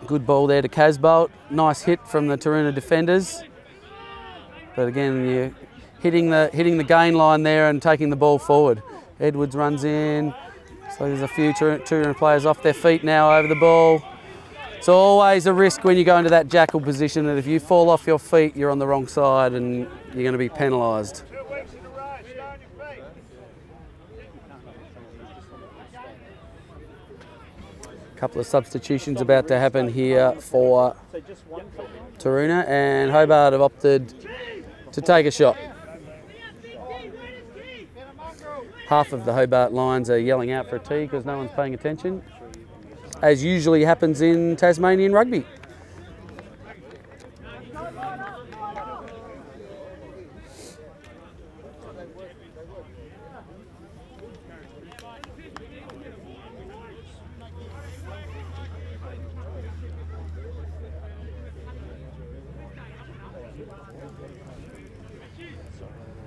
Speaker 1: Good ball there to Casbolt. Nice hit from the Taroona defenders. But again, you're hitting the gain line there and taking the ball forward. Edwards runs in. So there's a few Taroona players off their feet now over the ball. It's always a risk when you go into that jackal position that if you fall off your feet, you're on the wrong side and you're going to be penalised. Couple of substitutions about to happen here for Taroona, and Hobart have opted to take a shot. Half of the Hobart Lions are yelling out for a tee because no one's paying attention, as usually happens in Tasmanian rugby.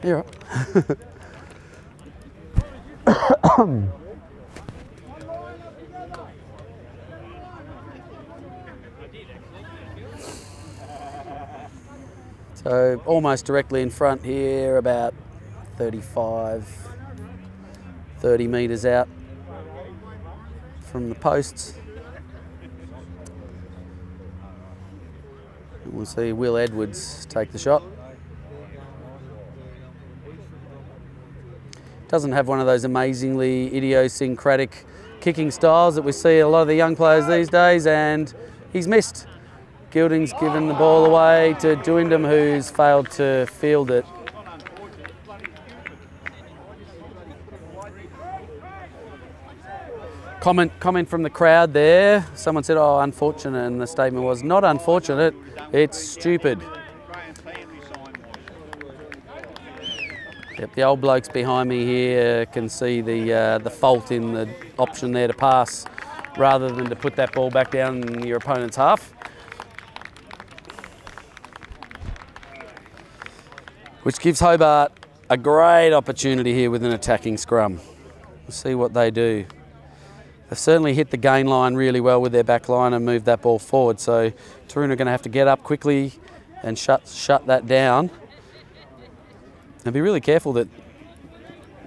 Speaker 1: You're right. So almost directly in front here, about 35, 30 metres out from the posts. And we'll see Will Edwards take the shot. Doesn't have one of those amazingly idiosyncratic kicking styles that we see a lot of the young players these days, and he's missed. Gilding's given the ball away to Duindam, who's failed to field it. Comment from the crowd there. Someone said, oh, unfortunate, and the statement was, not unfortunate, it's stupid. Yep, the old blokes behind me here can see the fault in the option there to pass rather than to put that ball back down in your opponent's half. Which gives Hobart a great opportunity here with an attacking scrum. We'll see what they do. They've certainly hit the gain line really well with their back line and moved that ball forward. So Taroona are going to have to get up quickly and shut that down. And be really careful that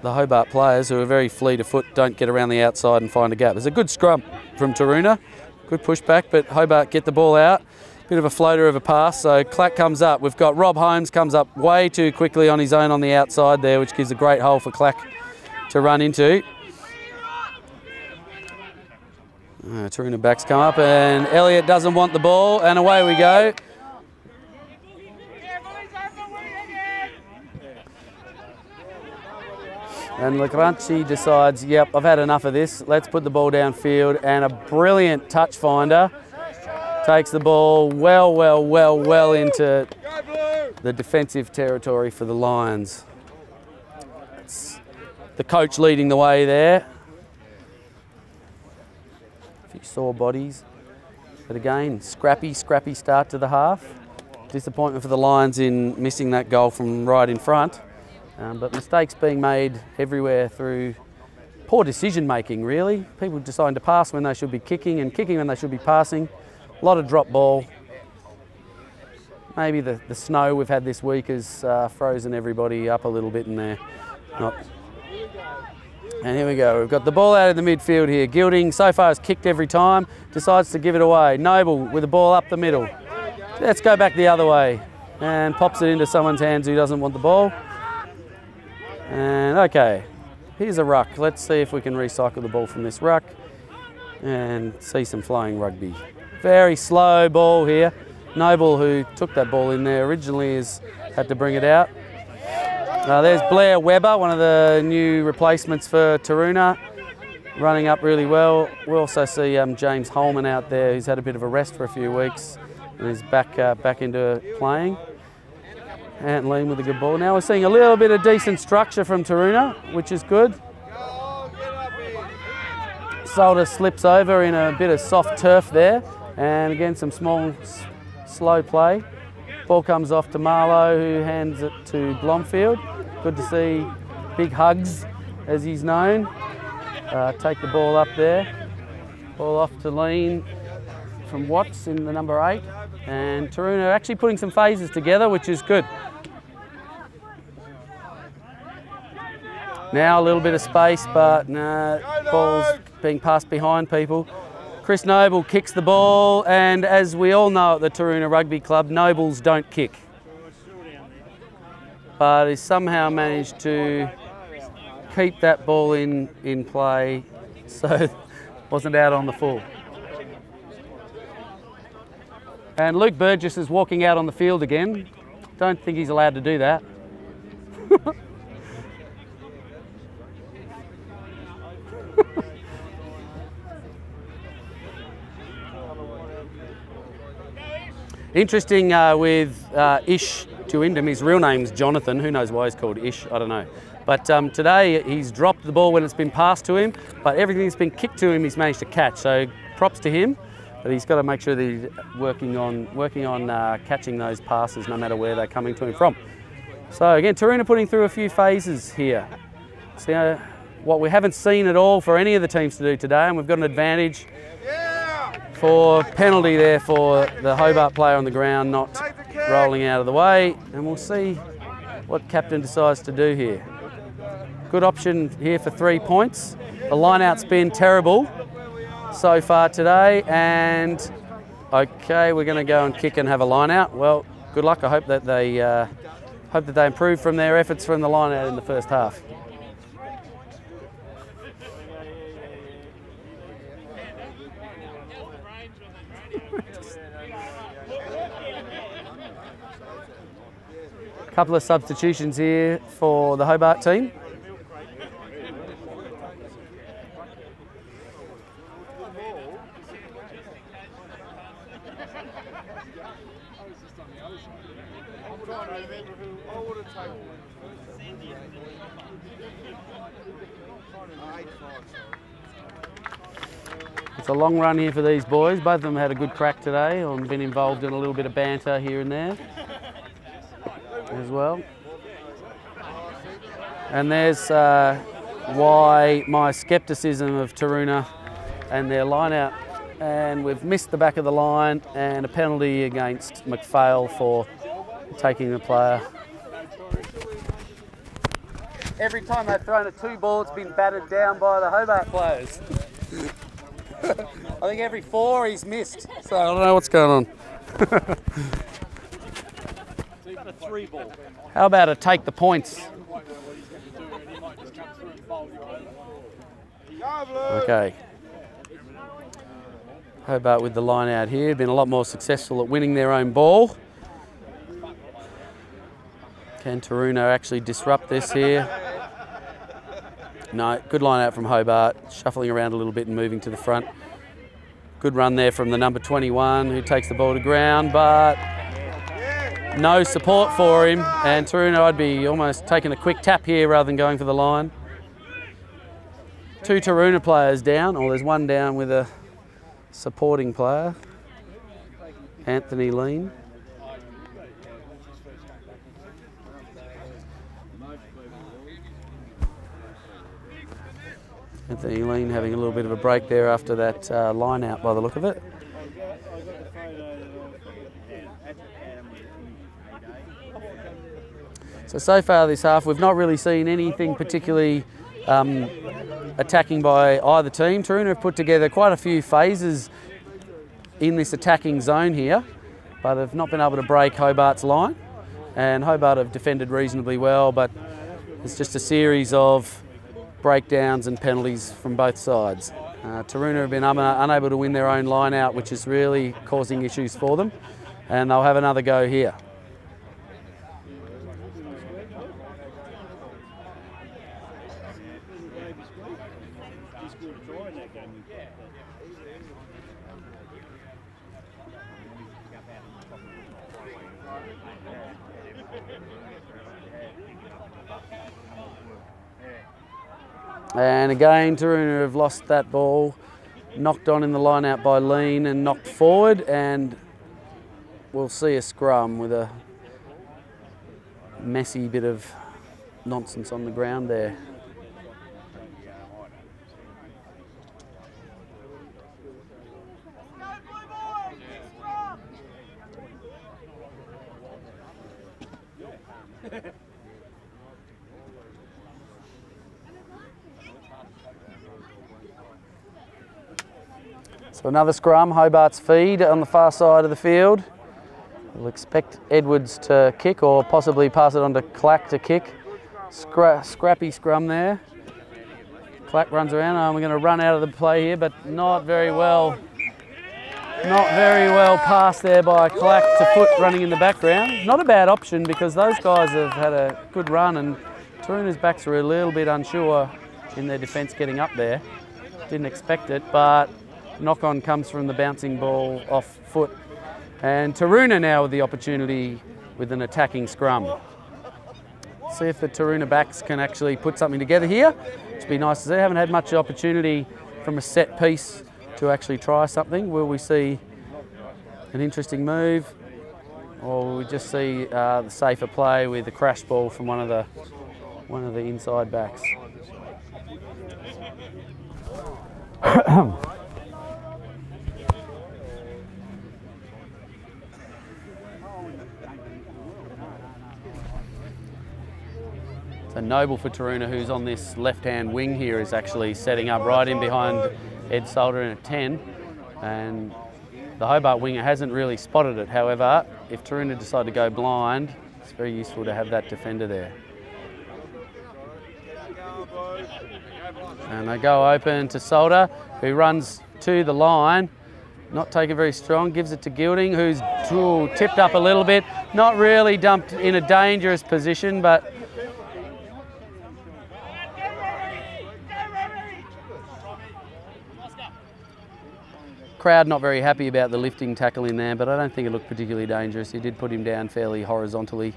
Speaker 1: the Hobart players, who are very fleet of foot, don't get around the outside and find a gap. It's a good scrum from Taroona, good pushback, but Hobart get the ball out. Bit of a floater of a pass, so Clack comes up. We've got Rob Holmes comes up way too quickly on his own on the outside there, which gives a great hole for Clack to run into. Taroona backs come up and Elliott doesn't want the ball, and away we go. And Lagranchi decides, yep, I've had enough of this. Let's put the ball downfield, and a brilliant touch finder takes the ball well into the defensive territory for the Lions. It's the coach leading the way there. A few sore bodies. But again, scrappy start to the half. Disappointment for the Lions in missing that goal from right in front. But mistakes being made everywhere through poor decision making, really. People deciding to pass when they should be kicking, and kicking when they should be passing. A lot of drop ball. Maybe the snow we've had this week has frozen everybody up a little bit in there. And here we go. We've got the ball out of the midfield here. Gilding so far has kicked every time, decides to give it away. Noble with the ball up the middle. Let's go back the other way. And pops it into someone's hands who doesn't want the ball. And okay, here's a ruck. Let's see if we can recycle the ball from this ruck and see some flying rugby. Very slow ball here. Noble, who took that ball in there originally, has had to bring it out. There's Blair Webber, one of the new replacements for Taroona, running up really well. We also see James Holman out there, who's had a bit of a rest for a few weeks and is back into playing. Ant Lean with a good ball. Now we're seeing a little bit of decent structure from Taroona, which is good. Solder slips over in a bit of soft turf there. And again, some small, slow play. Ball comes off to Marlowe, who hands it to Blomfield. Good to see Big Hugs, as he's known. Take the ball up there. Ball off to Lean from Watts in the number 8. And Taroona actually putting some phases together, which is good. Now a little bit of space, but no, ball's being passed behind people. Chris Noble kicks the ball, and as we all know at the Taroona Rugby Club, Nobles don't kick. But he's somehow managed to keep that ball in play, so it wasn't out on the full. And Luke Burgess is walking out on the field again. Don't think he's allowed to do that. Interesting with Ish Duindam, his real name's Jonathan. Who knows why he's called Ish, I don't know. But today he's dropped the ball when it's been passed to him, but everything that's been kicked to him he's managed to catch, so props to him. but he's got to make sure that he's working on catching those passes no matter where they're coming to him from. So again, Taroona putting through a few phases here. So what we haven't seen at all for any of the teams to do today, and we've got an advantage for penalty there for the Hobart player on the ground, not rolling out of the way, and we'll see what captain decides to do here. Good option here for 3 points. The line-out's been terrible so far today, and okay, we're going to go and kick and have a line-out. Well, good luck. I hope that they improve from their efforts from the line-out in the first half. Couple of substitutions here for the Hobart team. It's a long run here for these boys. Both of them had a good crack today and been involved in a little bit of banter here and there as well. And there's why my scepticism of Taroona and their line out. And we've missed the back of the line and a penalty against McPhail for taking the player. Every time they've thrown a 2-ball, it's been battered down by the Hobart players. I think every 4 he's missed, so I don't know what's going on. How about a take the points? Okay. Hobart with the line out here, been a lot more successful at winning their own ball. Can Taroona actually disrupt this here? No, good line out from Hobart, shuffling around a little bit and moving to the front. Good run there from the number 21 who takes the ball to ground, but no support for him, and Taroona, I'd be almost taking a quick tap here rather than going for the line. 2 Taroona players down, or there's one down with a supporting player, Anthony Lean. Anthony Lean having a little bit of a break there after that line out by the look of it. So far this half, we've not really seen anything particularly attacking by either team. Taroona have put together quite a few phases in this attacking zone here, but they've not been able to break Hobart's line. And Hobart have defended reasonably well, but it's just a series of breakdowns and penalties from both sides. Taroona have been unable to win their own line out, which is really causing issues for them, and they'll have another go here. And again, Taroona have lost that ball, knocked on in the line out by Lean and knocked forward, and we'll see a scrum with a messy bit of nonsense on the ground there. So another scrum, Hobart's feed on the far side of the field. We'll expect Edwards to kick or possibly pass it on to Clack to kick. Scrappy scrum there. Clack runs around, and we're going to run out of the play here, but not very well. Not very well passed there by Clack to Foot running in the background. Not a bad option because those guys have had a good run, and Taroona's backs are a little bit unsure in their defence getting up there. Didn't expect it, but knock-on comes from the bouncing ball off Foot. And Taroona now with the opportunity with an attacking scrum. See if the Taroona backs can actually put something together here. It'd be nice to see. Haven't had much opportunity from a set piece to actually try something? Will we see an interesting move, or will we just see the safer play with a crash ball from one of the inside backs? So Noble for Taroona, who's on this left-hand wing here, is actually setting up right in behind Ed Solder in at 10, and the Hobart winger hasn't really spotted it. However, if Taroona decide to go blind, it's very useful to have that defender there. And they go open to Solder, who runs to the line, not taken very strong, gives it to Gilding, who's tipped up a little bit, not really dumped in a dangerous position, but crowd not very happy about the lifting tackle in there, but I don't think it looked particularly dangerous. He did put him down fairly horizontally.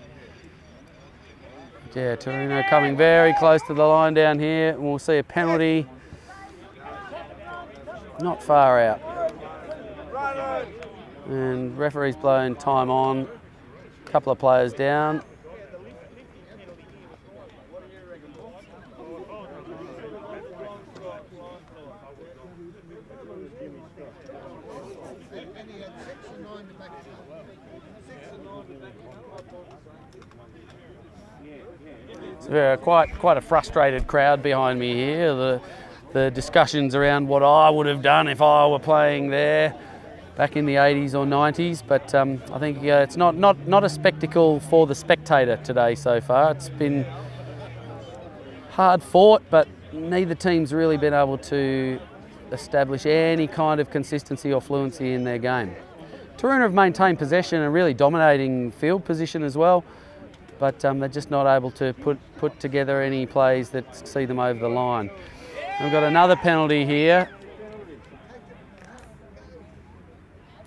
Speaker 1: Yeah, Taroona coming very close to the line down here, and we'll see a penalty not far out. And referee's blowing time on, a couple of players down. It's quite a frustrated crowd behind me here. The discussions around what I would have done if I were playing there back in the 80s or 90s, but I think it's not a spectacle for the spectator today so far. It's been hard fought, but neither team's really been able to establish any kind of consistency or fluency in their game. Taroona have maintained possession and really dominating field position as well, but they're just not able to put together any plays that see them over the line. We've got another penalty here,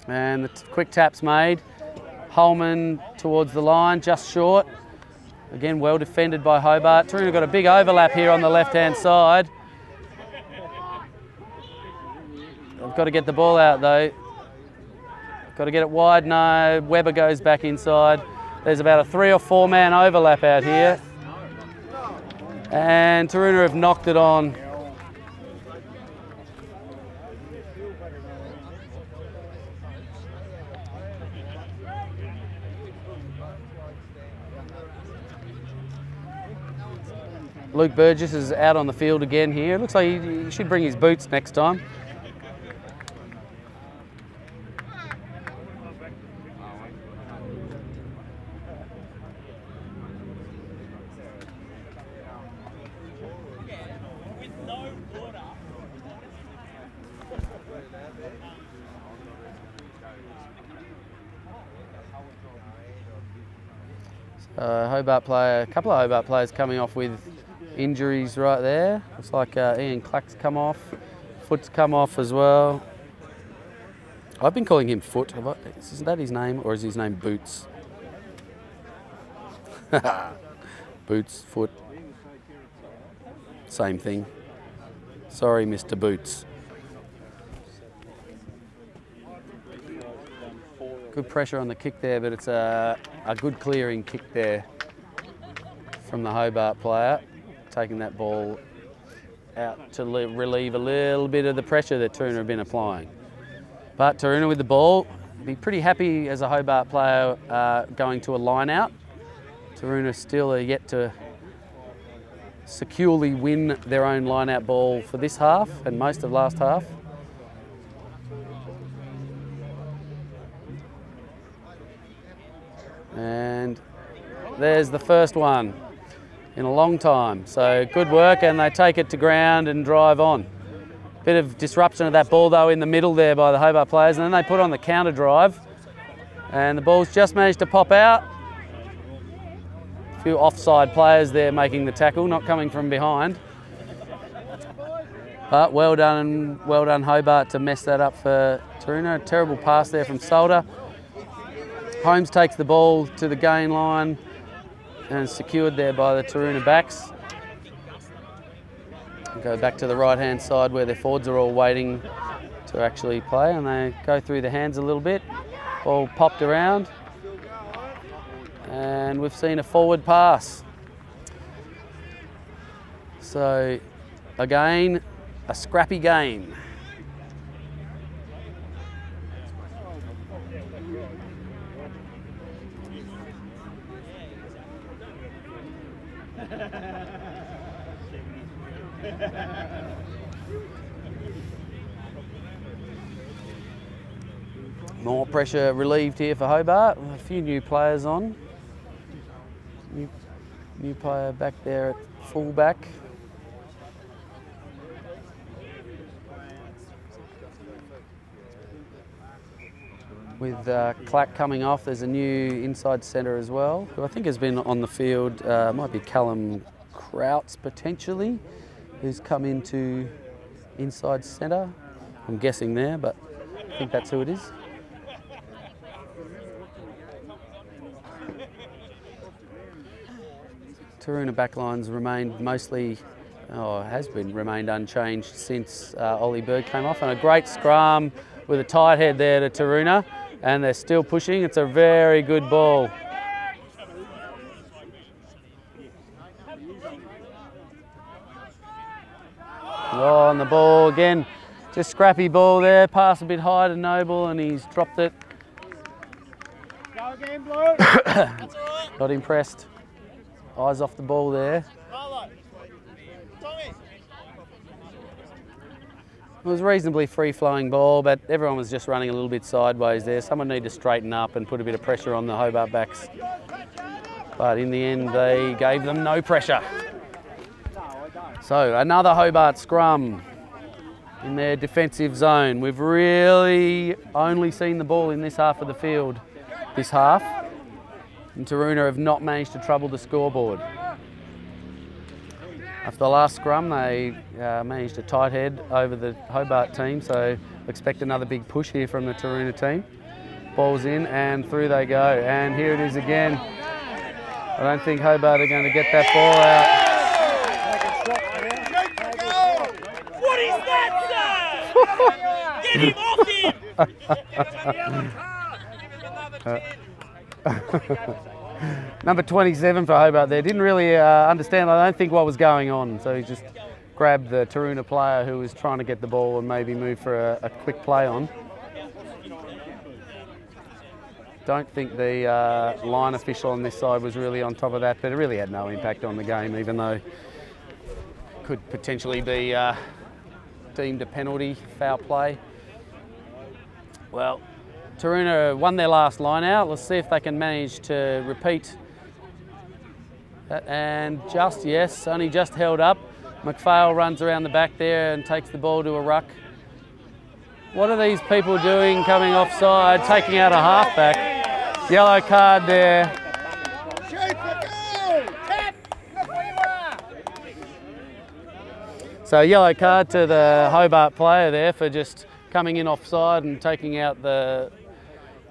Speaker 1: and the quick tap's made. Holman towards the line, just short. Again, well defended by Hobart. Taroona got a big overlap here on the left-hand side. They've got to get the ball out though. Got to get it wide, no. Webber goes back inside. There's about a 3 or 4 man overlap out here. And Taroona have knocked it on. Luke Burgess is out on the field again here. Looks like he should bring his boots next time. Hobart player, a couple of Hobart players coming off with injuries right there. Looks like Ian Clack's come off, Foot's come off as well. I've been calling him Foot. Isn't that his name, or is his name Boots? Boots, Foot, same thing. Sorry, Mr. Boots. Good pressure on the kick there, but it's a good clearing kick there from the Hobart player, taking that ball out to relieve a little bit of the pressure that Taroona have been applying. But Taroona with the ball, be pretty happy as a Hobart player going to a line out. Taroona still are yet to securely win their own line out ball for this half and most of last half. And there's the first one in a long time. So good work, and they take it to ground and drive on. Bit of disruption of that ball though in the middle there by the Hobart players, and then they put on the counter drive, and the ball's just managed to pop out. A few offside players there making the tackle, not coming from behind. But well done Hobart to mess that up for Taroona. A terrible pass there from Solder. Holmes takes the ball to the gain line and secured there by the Taroona backs. Go back to the right-hand side where their forwards are all waiting to actually play, and they go through the hands a little bit. Ball popped around, and we've seen a forward pass. So again, a scrappy game. More pressure relieved here for Hobart. A few new players on. New player back there at fullback. With Clack coming off, there's a new inside centre as well, who I think has been on the field. Might be Callum Krauts potentially, who's come into inside centre. I'm guessing there, but I think that's who it is. Taroona backline's remained mostly, remained unchanged since Ollie Bird came off, and a great scrum with a tight head there to Taroona, and they're still pushing. It's a very good ball. Oh, on the ball again, just scrappy ball there, pass a bit high to Noble, and he's dropped it.
Speaker 2: Go again, Blue.
Speaker 1: Not impressed. Eyes off the ball there. It was a reasonably free-flowing ball, but everyone was just running a little bit sideways there. Someone needed to straighten up and put a bit of pressure on the Hobart backs. But in the end, they gave them no pressure. So another Hobart scrum in their defensive zone. We've really only seen the ball in this half of the field this half. And Taroona have not managed to trouble the scoreboard. After the last scrum, they managed a tight head over the Hobart team, so expect another big push here from the Taroona team. Ball's in and through they go, and here it is again. I don't think Hobart are going to get that ball out.
Speaker 2: What is that, sir? Get him off him!
Speaker 1: Number 27 for Hobart there. Didn't really understand, I don't think, what was going on. So he just grabbed the Taroona player who was trying to get the ball and maybe move for a quick play on. Don't think the line official on this side was really on top of that, but it really had no impact on the game, even though it could potentially be deemed a penalty, foul play. Well, Taroona won their last line out. Let's see if they can manage to repeat that. And only just held up. McPhail runs around the back there and takes the ball to a ruck. What are these people doing coming offside, taking out a halfback? Yellow card there. So yellow card to the Hobart player there for just coming in offside and taking out the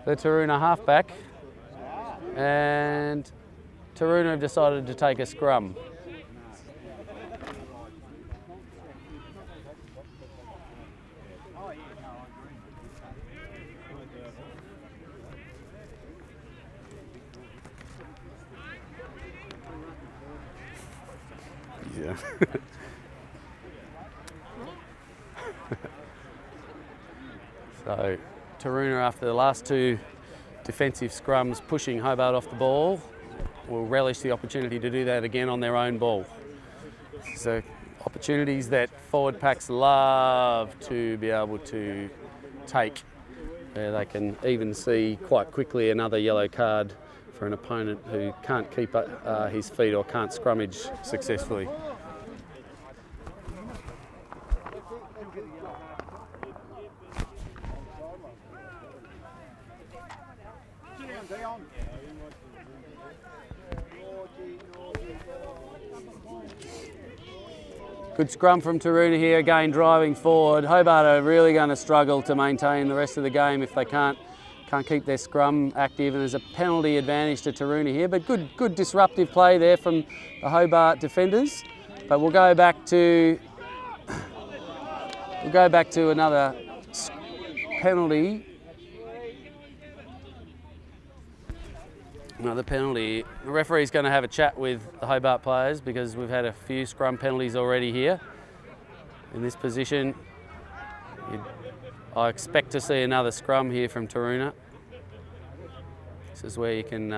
Speaker 1: Taroona halfback, and Taroona have decided to take a scrum. Yeah. So Taroona, after the last two defensive scrums pushing Hobart off the ball, will relish the opportunity to do that again on their own ball. So opportunities that forward packs love to be able to take. They can even see quite quickly another yellow card for an opponent who can't keep his feet or can't scrummage successfully. Good scrum from Taroona here, again driving forward. Hobart are really going to struggle to maintain the rest of the game if they can't keep their scrum active, and there's a penalty advantage to Taroona here, but good disruptive play there from the Hobart defenders. But we'll go back to another penalty. Another penalty. The referee's going to have a chat with the Hobart players because we've had a few scrum penalties already here. In this position, I expect to see another scrum here from Taroona. This is where you can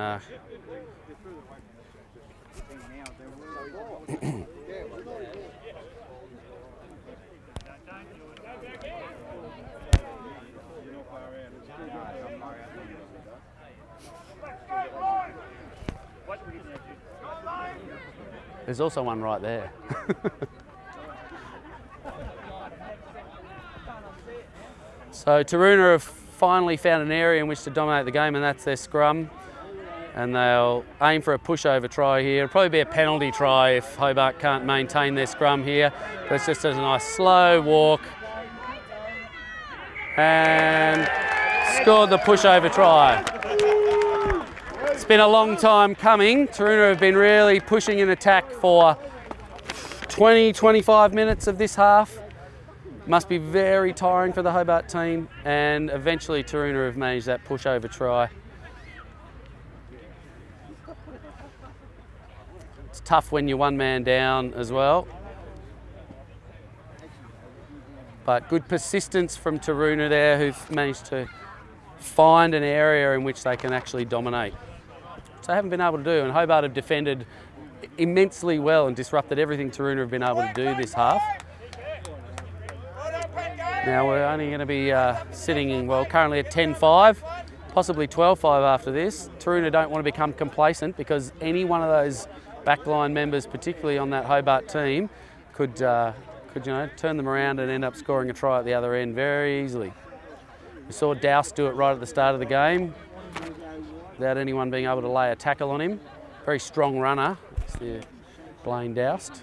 Speaker 1: there's also one right there. So Taroona have finally found an area in which to dominate the game, and that's their scrum. And they'll aim for a pushover try here. It'll probably be a penalty try if Hobart can't maintain their scrum here. But it's just a nice slow walk. And scored the pushover try. It's been a long time coming. Taroona have been really pushing in attack for 20-25 minutes of this half. Must be very tiring for the Hobart team, and eventually Taroona have managed that pushover try. It's tough when you're one man down as well. But good persistence from Taroona there, who've managed to find an area in which they can actually dominate. So they haven't been able to do, and Hobart have defended immensely well and disrupted everything Taroona have been able to do this half. Now we're only going to be sitting in, well, currently at 10-5, possibly 12-5 after this. Taroona don't want to become complacent because any one of those backline members, particularly on that Hobart team, could turn them around and end up scoring a try at the other end very easily. We saw Duff do it right at the start of the game without anyone being able to lay a tackle on him. Very strong runner, it's the Blaine Doust.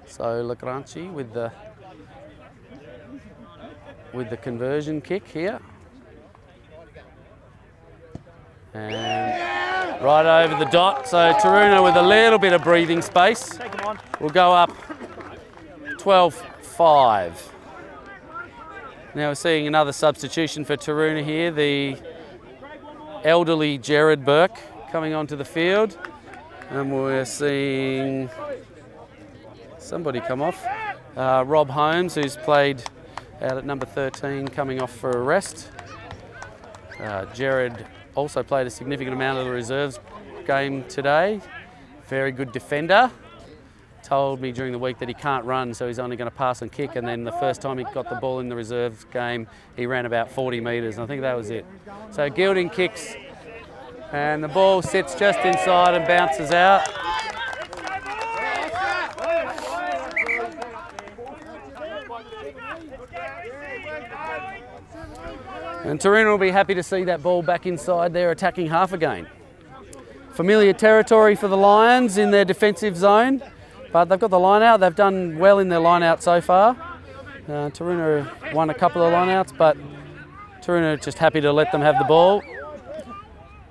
Speaker 1: So Lagranchi with the conversion kick here. And right over the dot. So Taroona with a little bit of breathing space. We'll go up 12-5. Now we're seeing another substitution for Taroona here. The elderly Jared Burke coming onto the field. And we're seeing somebody come off. Rob Holmes, who's played out at number 13, coming off for a rest. Jared also played a significant amount of the reserves game today. Very good defender. Told me during the week that he can't run, so he's only going to pass and kick, and then the first time he got the ball in the reserves game, he ran about 40 metres, and I think that was it. So Gilding kicks, and the ball sits just inside and bounces out. And Taroona will be happy to see that ball back inside their attacking half again. Familiar territory for the Lions in their defensive zone, but they've got the line out. They've done well in their line out so far. Taroona won a couple of line outs, but Taroona are just happy to let them have the ball.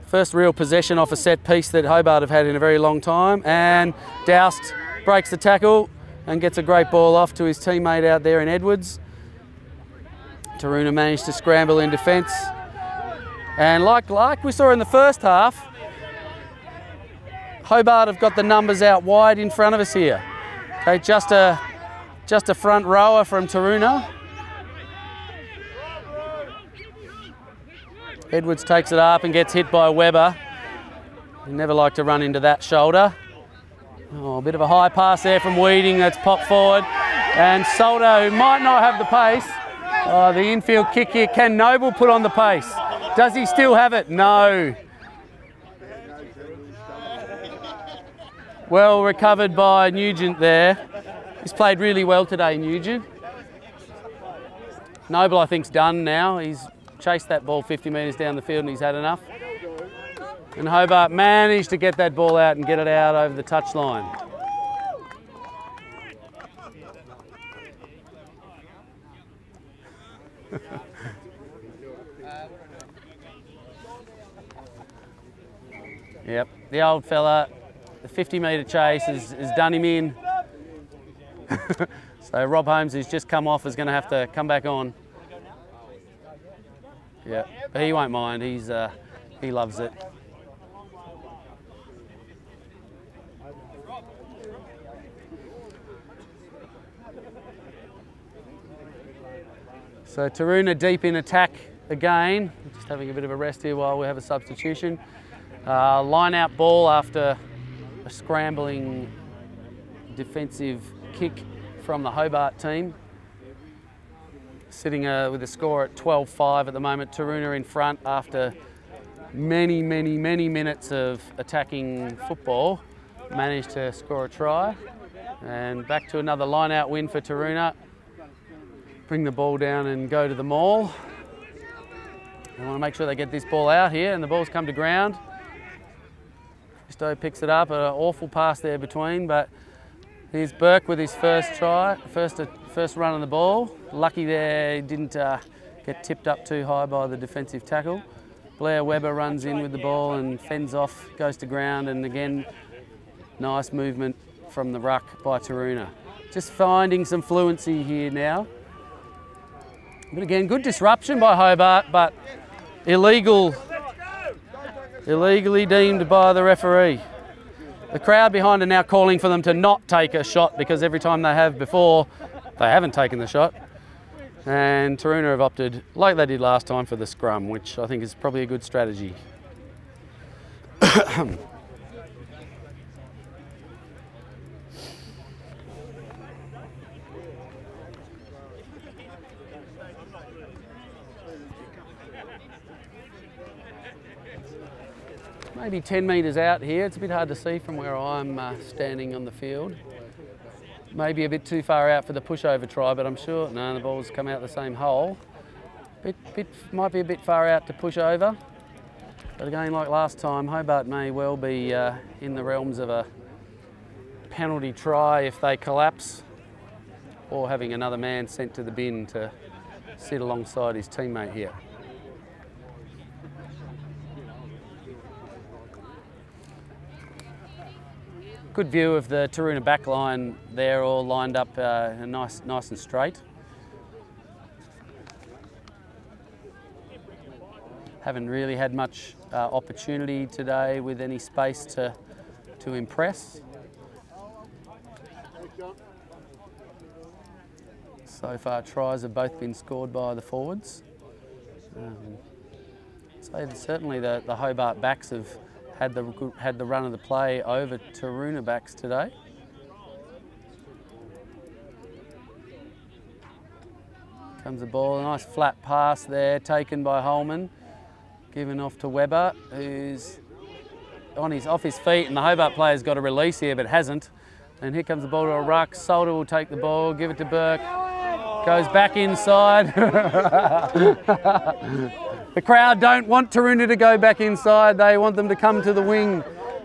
Speaker 1: First real possession off a set piece that Hobart have had in a very long time, and Doust breaks the tackle and gets a great ball off to his teammate out there in Edwards. Taroona managed to scramble in defence, and like we saw in the first half, Hobart have got the numbers out wide in front of us here. Okay, just a front rower from Taroona. Edwards takes it up and gets hit by Webber. You never like to run into that shoulder. Oh, a bit of a high pass there from Weeding that's popped forward, and Soldo, who might not have the pace. Oh, the infield kick here. Can Noble put on the pace? Does he still have it? No. Well recovered by Nugent there. He's played really well today, Nugent. Noble, I think, is done now. He's chased that ball 50 metres down the field and he's had enough. And Hobart managed to get that ball out and get it out over the touchline. Yep, the old fella, the 50-metre chase has done him in. So Rob Holmes, who's just come off, is going to have to come back on. Yeah, but he won't mind. He loves it. So Taroona deep in attack again. Just having a bit of a rest here while we have a substitution. Line out ball after a scrambling defensive kick from the Hobart team. Sitting with a score at 12-5 at the moment. Taroona in front after many minutes of attacking football. Managed to score a try. And back to another line out win for Taroona. Bring the ball down and go to the maul. They want to make sure they get this ball out here, and the ball's come to ground. Christo picks it up, an awful pass there between, but here's Burke with his first try, first run on the ball. Lucky there, he didn't get tipped up too high by the defensive tackle. Blair Webber runs in with the ball and fends off, goes to ground, and again, nice movement from the ruck by Taroona. Just finding some fluency here now. But again, good disruption by Hobart, but illegally deemed by the referee. The crowd behind are now calling for them to not take a shot because every time they have before, they haven't taken the shot. And Taroona have opted, like they did last time, for the scrum, which I think is probably a good strategy. Maybe 10 metres out here. It's a bit hard to see from where I'm standing on the field. Maybe a bit too far out for the pushover try, but I'm sure, no, the ball's come out the same hole. Might be a bit far out to push over. But again, like last time, Hobart may well be in the realms of a penalty try if they collapse, or having another man sent to the bin to sit alongside his teammate here. Good view of the Taroona back line there, all lined up nice and straight. Haven't really had much opportunity today with any space to impress. So far, tries have both been scored by the forwards. So certainly the Hobart backs have had the run of the play over Taroona backs today. Comes the ball, a nice flat pass there, taken by Holman, given off to Webber, who's off his feet, and the Hobart player's got a release here, but hasn't. And here comes the ball to a ruck. Solder will take the ball, give it to Burke, goes back inside. The crowd don't want Taroona to go back inside. They want them to come to the wing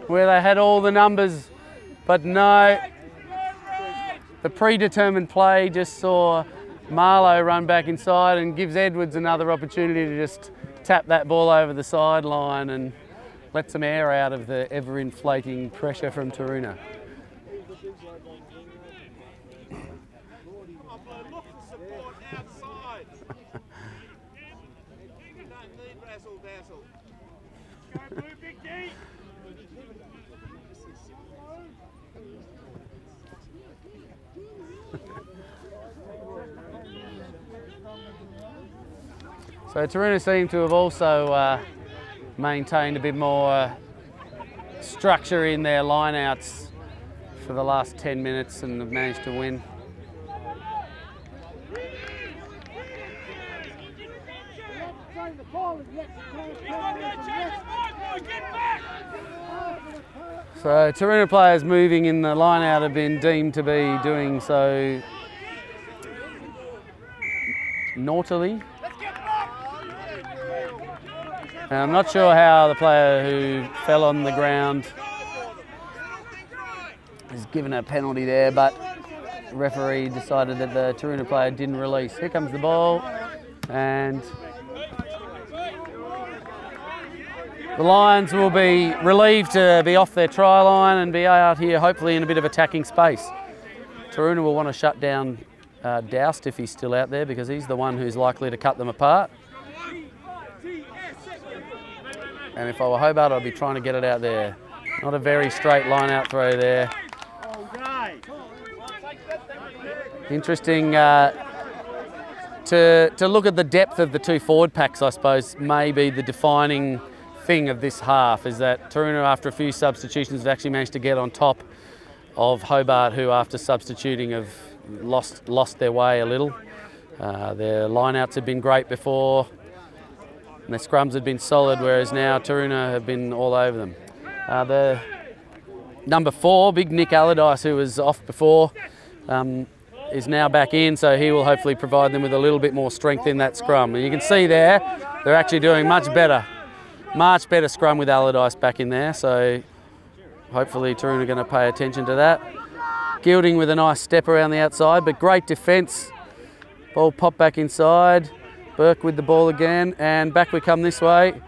Speaker 1: where they had all the numbers. But no, the predetermined play just saw Marlowe run back inside and gives Edwards another opportunity to just tap that ball over the sideline and let some air out of the ever-inflating pressure from Taroona. So Taroona seem to have also maintained a bit more structure in their lineouts for the last 10 minutes and have managed to win. So Taroona players moving in the lineout have been deemed to be doing so naughtily. I'm not sure how the player who fell on the ground is given a penalty there, but the referee decided that the Taroona player didn't release. Here comes the ball, and the Lions will be relieved to be off their try line and be out here hopefully in a bit of attacking space. Taroona will want to shut down Doust if he's still out there, because he's the one who's likely to cut them apart. And if I were Hobart, I'd be trying to get it out there. Not a very straight line out throw there. Interesting to look at the depth of the two forward packs, I suppose, may be the defining thing of this half, is that Taroona, after a few substitutions, have actually managed to get on top of Hobart, who after substituting have lost their way a little. Their lineouts have been great before, and their scrums had been solid, whereas now Taroona have been all over them. The number 4, big Nick Allardyce, who was off before, is now back in, so he will hopefully provide them with a little bit more strength in that scrum. And you can see there, they're actually doing much better scrum with Allardyce back in there, so hopefully Taroona are going to pay attention to that. Gilding with a nice step around the outside, but great defence. Ball popped back inside. Burke with the ball again, and back we come this way.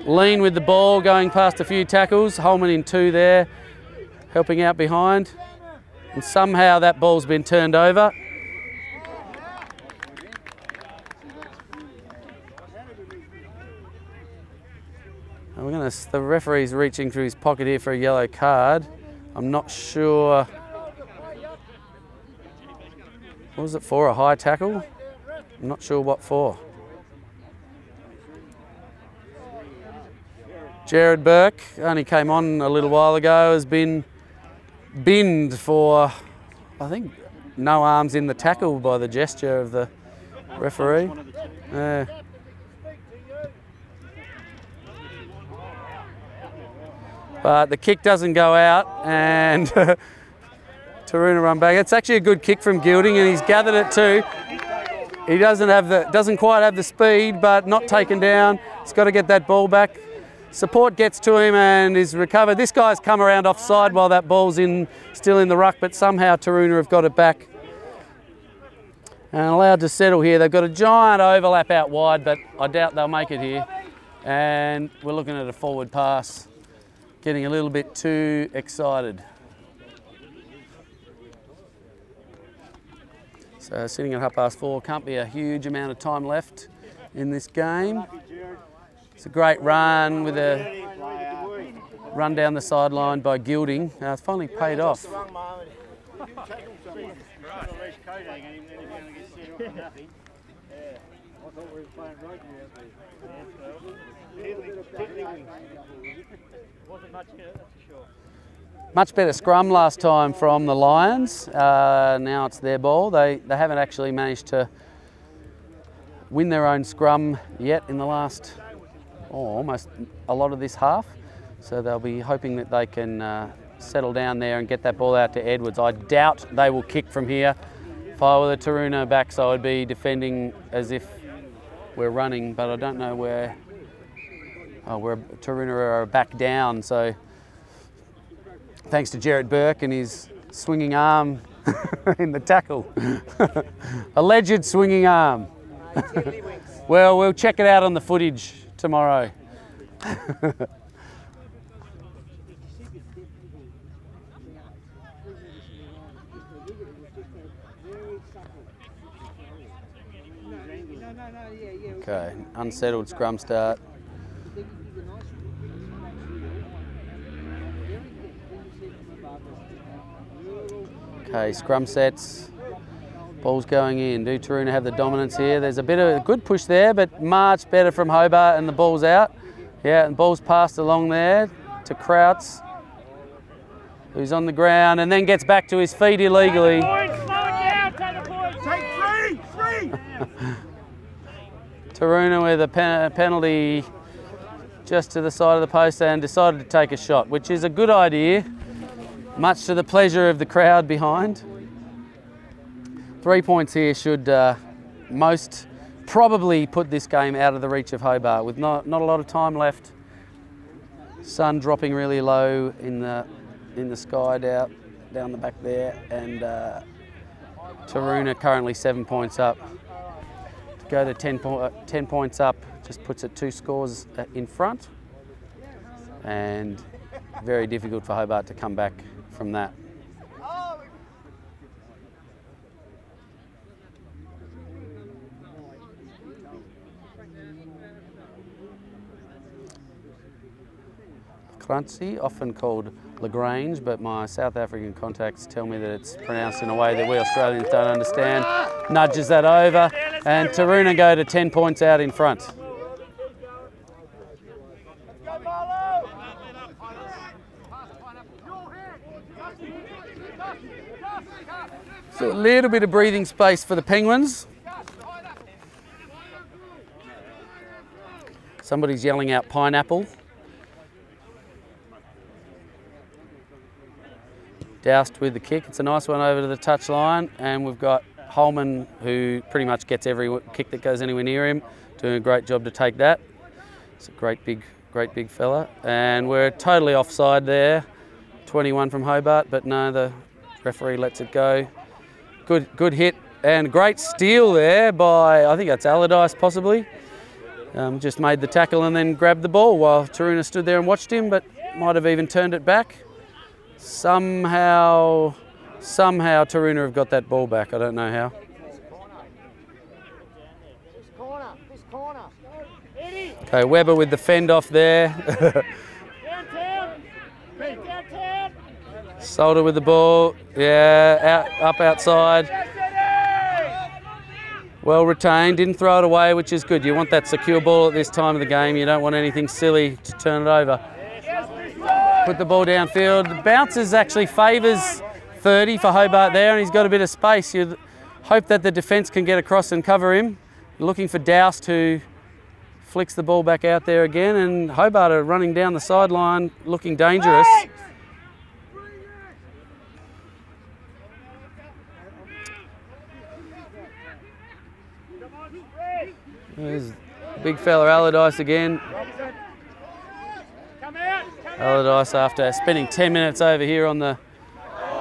Speaker 1: Lean with the ball, going past a few tackles. Holman in 2 there, helping out behind. And somehow that ball's been turned over. And the referee's reaching through his pocket here for a yellow card. I'm not sure. What was it for? A high tackle? I'm not sure what for. Jared Burke only came on a little while ago, has been binned for, I think, no arms in the tackle by the gesture of the referee. But the kick doesn't go out, and Taroona run back. It's actually a good kick from Gilding, and he's gathered it too. He doesn't quite have the speed, but not taken down. He's got to get that ball back. Support gets to him and is recovered. This guy's come around offside while that ball's still in the ruck, but somehow Taroona have got it back and allowed to settle here. They've got a giant overlap out wide, but I doubt they'll make it here. And we're looking at a forward pass, getting a little bit too excited. So sitting at 4:30, can't be a huge amount of time left in this game. It's a great run with a run down the sideline by Gilding. It's finally paid off. Much better scrum last time from the Lions. Now it's their ball. They haven't actually managed to win their own scrum yet in the last almost a lot of this half. So they'll be hoping that they can settle down there and get that ball out to Edwards. I doubt they will kick from here. If I were the Taroona backs, I would be defending as if we're running, but I don't know where. Taroona are back down, so thanks to Jared Burke and his swinging arm in the tackle. Alleged swinging arm. Well, we'll check it out on the footage tomorrow. Okay, unsettled scrum start. Okay, scrum sets, ball's going in. Do Taroona have the dominance here? There's a bit of a good push there, but much better from Hobart, and the ball's out. Yeah, and the ball's passed along there to Krauts, who's on the ground and then gets back to his feet illegally. Taroona with a penalty just to the side of the post and decided to take a shot, which is a good idea, much to the pleasure of the crowd behind. 3 points here should most probably put this game out of the reach of Hobart, with not a lot of time left. Sun dropping really low in the sky down the back there, and Taroona currently 7 points up. To go to 10 points up just puts it 2 scores in front, and very difficult for Hobart to come back from that. Lagrange, often called Lagrange, but my South African contacts tell me that it's pronounced in a way that we Australians don't understand. Nudges that over, and Taroona go to 10 points out in front. So a little bit of breathing space for the Penguins. Somebody's yelling out pineapple. Doused with the kick. It's a nice one over to the touchline, and we've got Holman, who pretty much gets every kick that goes anywhere near him, doing a great job to take that. It's a great big fella, and we're totally offside there. 21 from Hobart, but no, the referee lets it go. Good hit and great steal there by, I think that's Allardyce possibly. Just made the tackle and then grabbed the ball while Taroona stood there and watched him, but might have even turned it back. Somehow Taroona have got that ball back. I don't know how.
Speaker 5: This corner.
Speaker 1: Okay, Webber with the fend off there. Solder with the ball. Yeah, up outside. Well retained, didn't throw it away, which is good. You want that secure ball at this time of the game. You don't want anything silly to turn it over. Put the ball downfield. The bounces actually favours 30 for Hobart there, and he's got a bit of space. You'd hope that the defence can get across and cover him. Looking for Doust, who flicks the ball back out there again, and Hobart are running down the sideline looking dangerous. There's big fella Allardyce again. Allardyce after spending 10 minutes over here on the...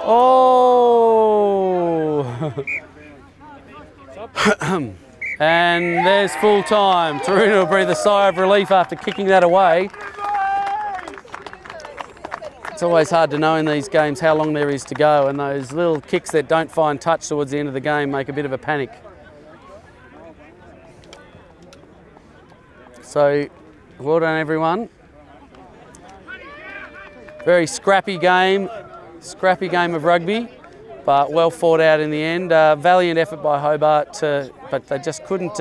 Speaker 1: Oh! And there's full time. Taroona will breathe a sigh of relief after kicking that away. It's always hard to know in these games how long there is to go, and those little kicks that don't find touch towards the end of the game make a bit of a panic. So, well done everyone. Very scrappy game of rugby, but well fought out in the end. Valiant effort by Hobart, but they just couldn't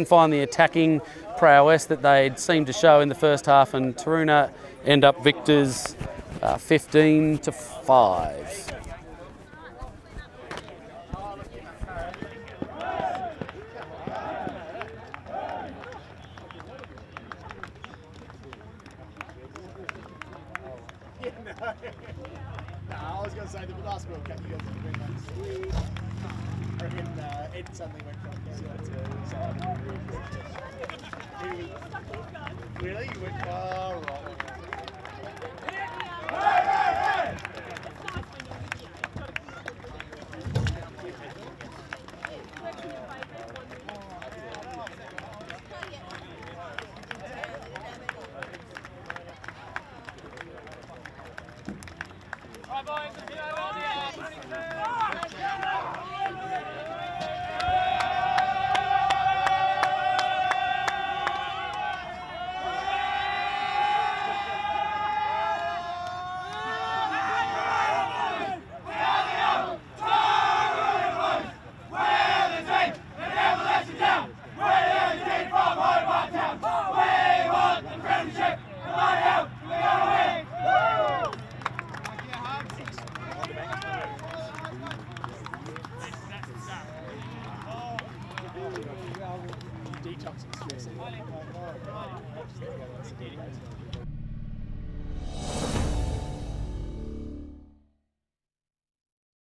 Speaker 1: find the attacking prowess that they'd seemed to show in the first half, and Taroona end up victors 15-5.
Speaker 5: No, I was going to say the last World Cup you guys didn't bring that. I reckon Ed suddenly went from 0 to really? You went far right. Detox and stress.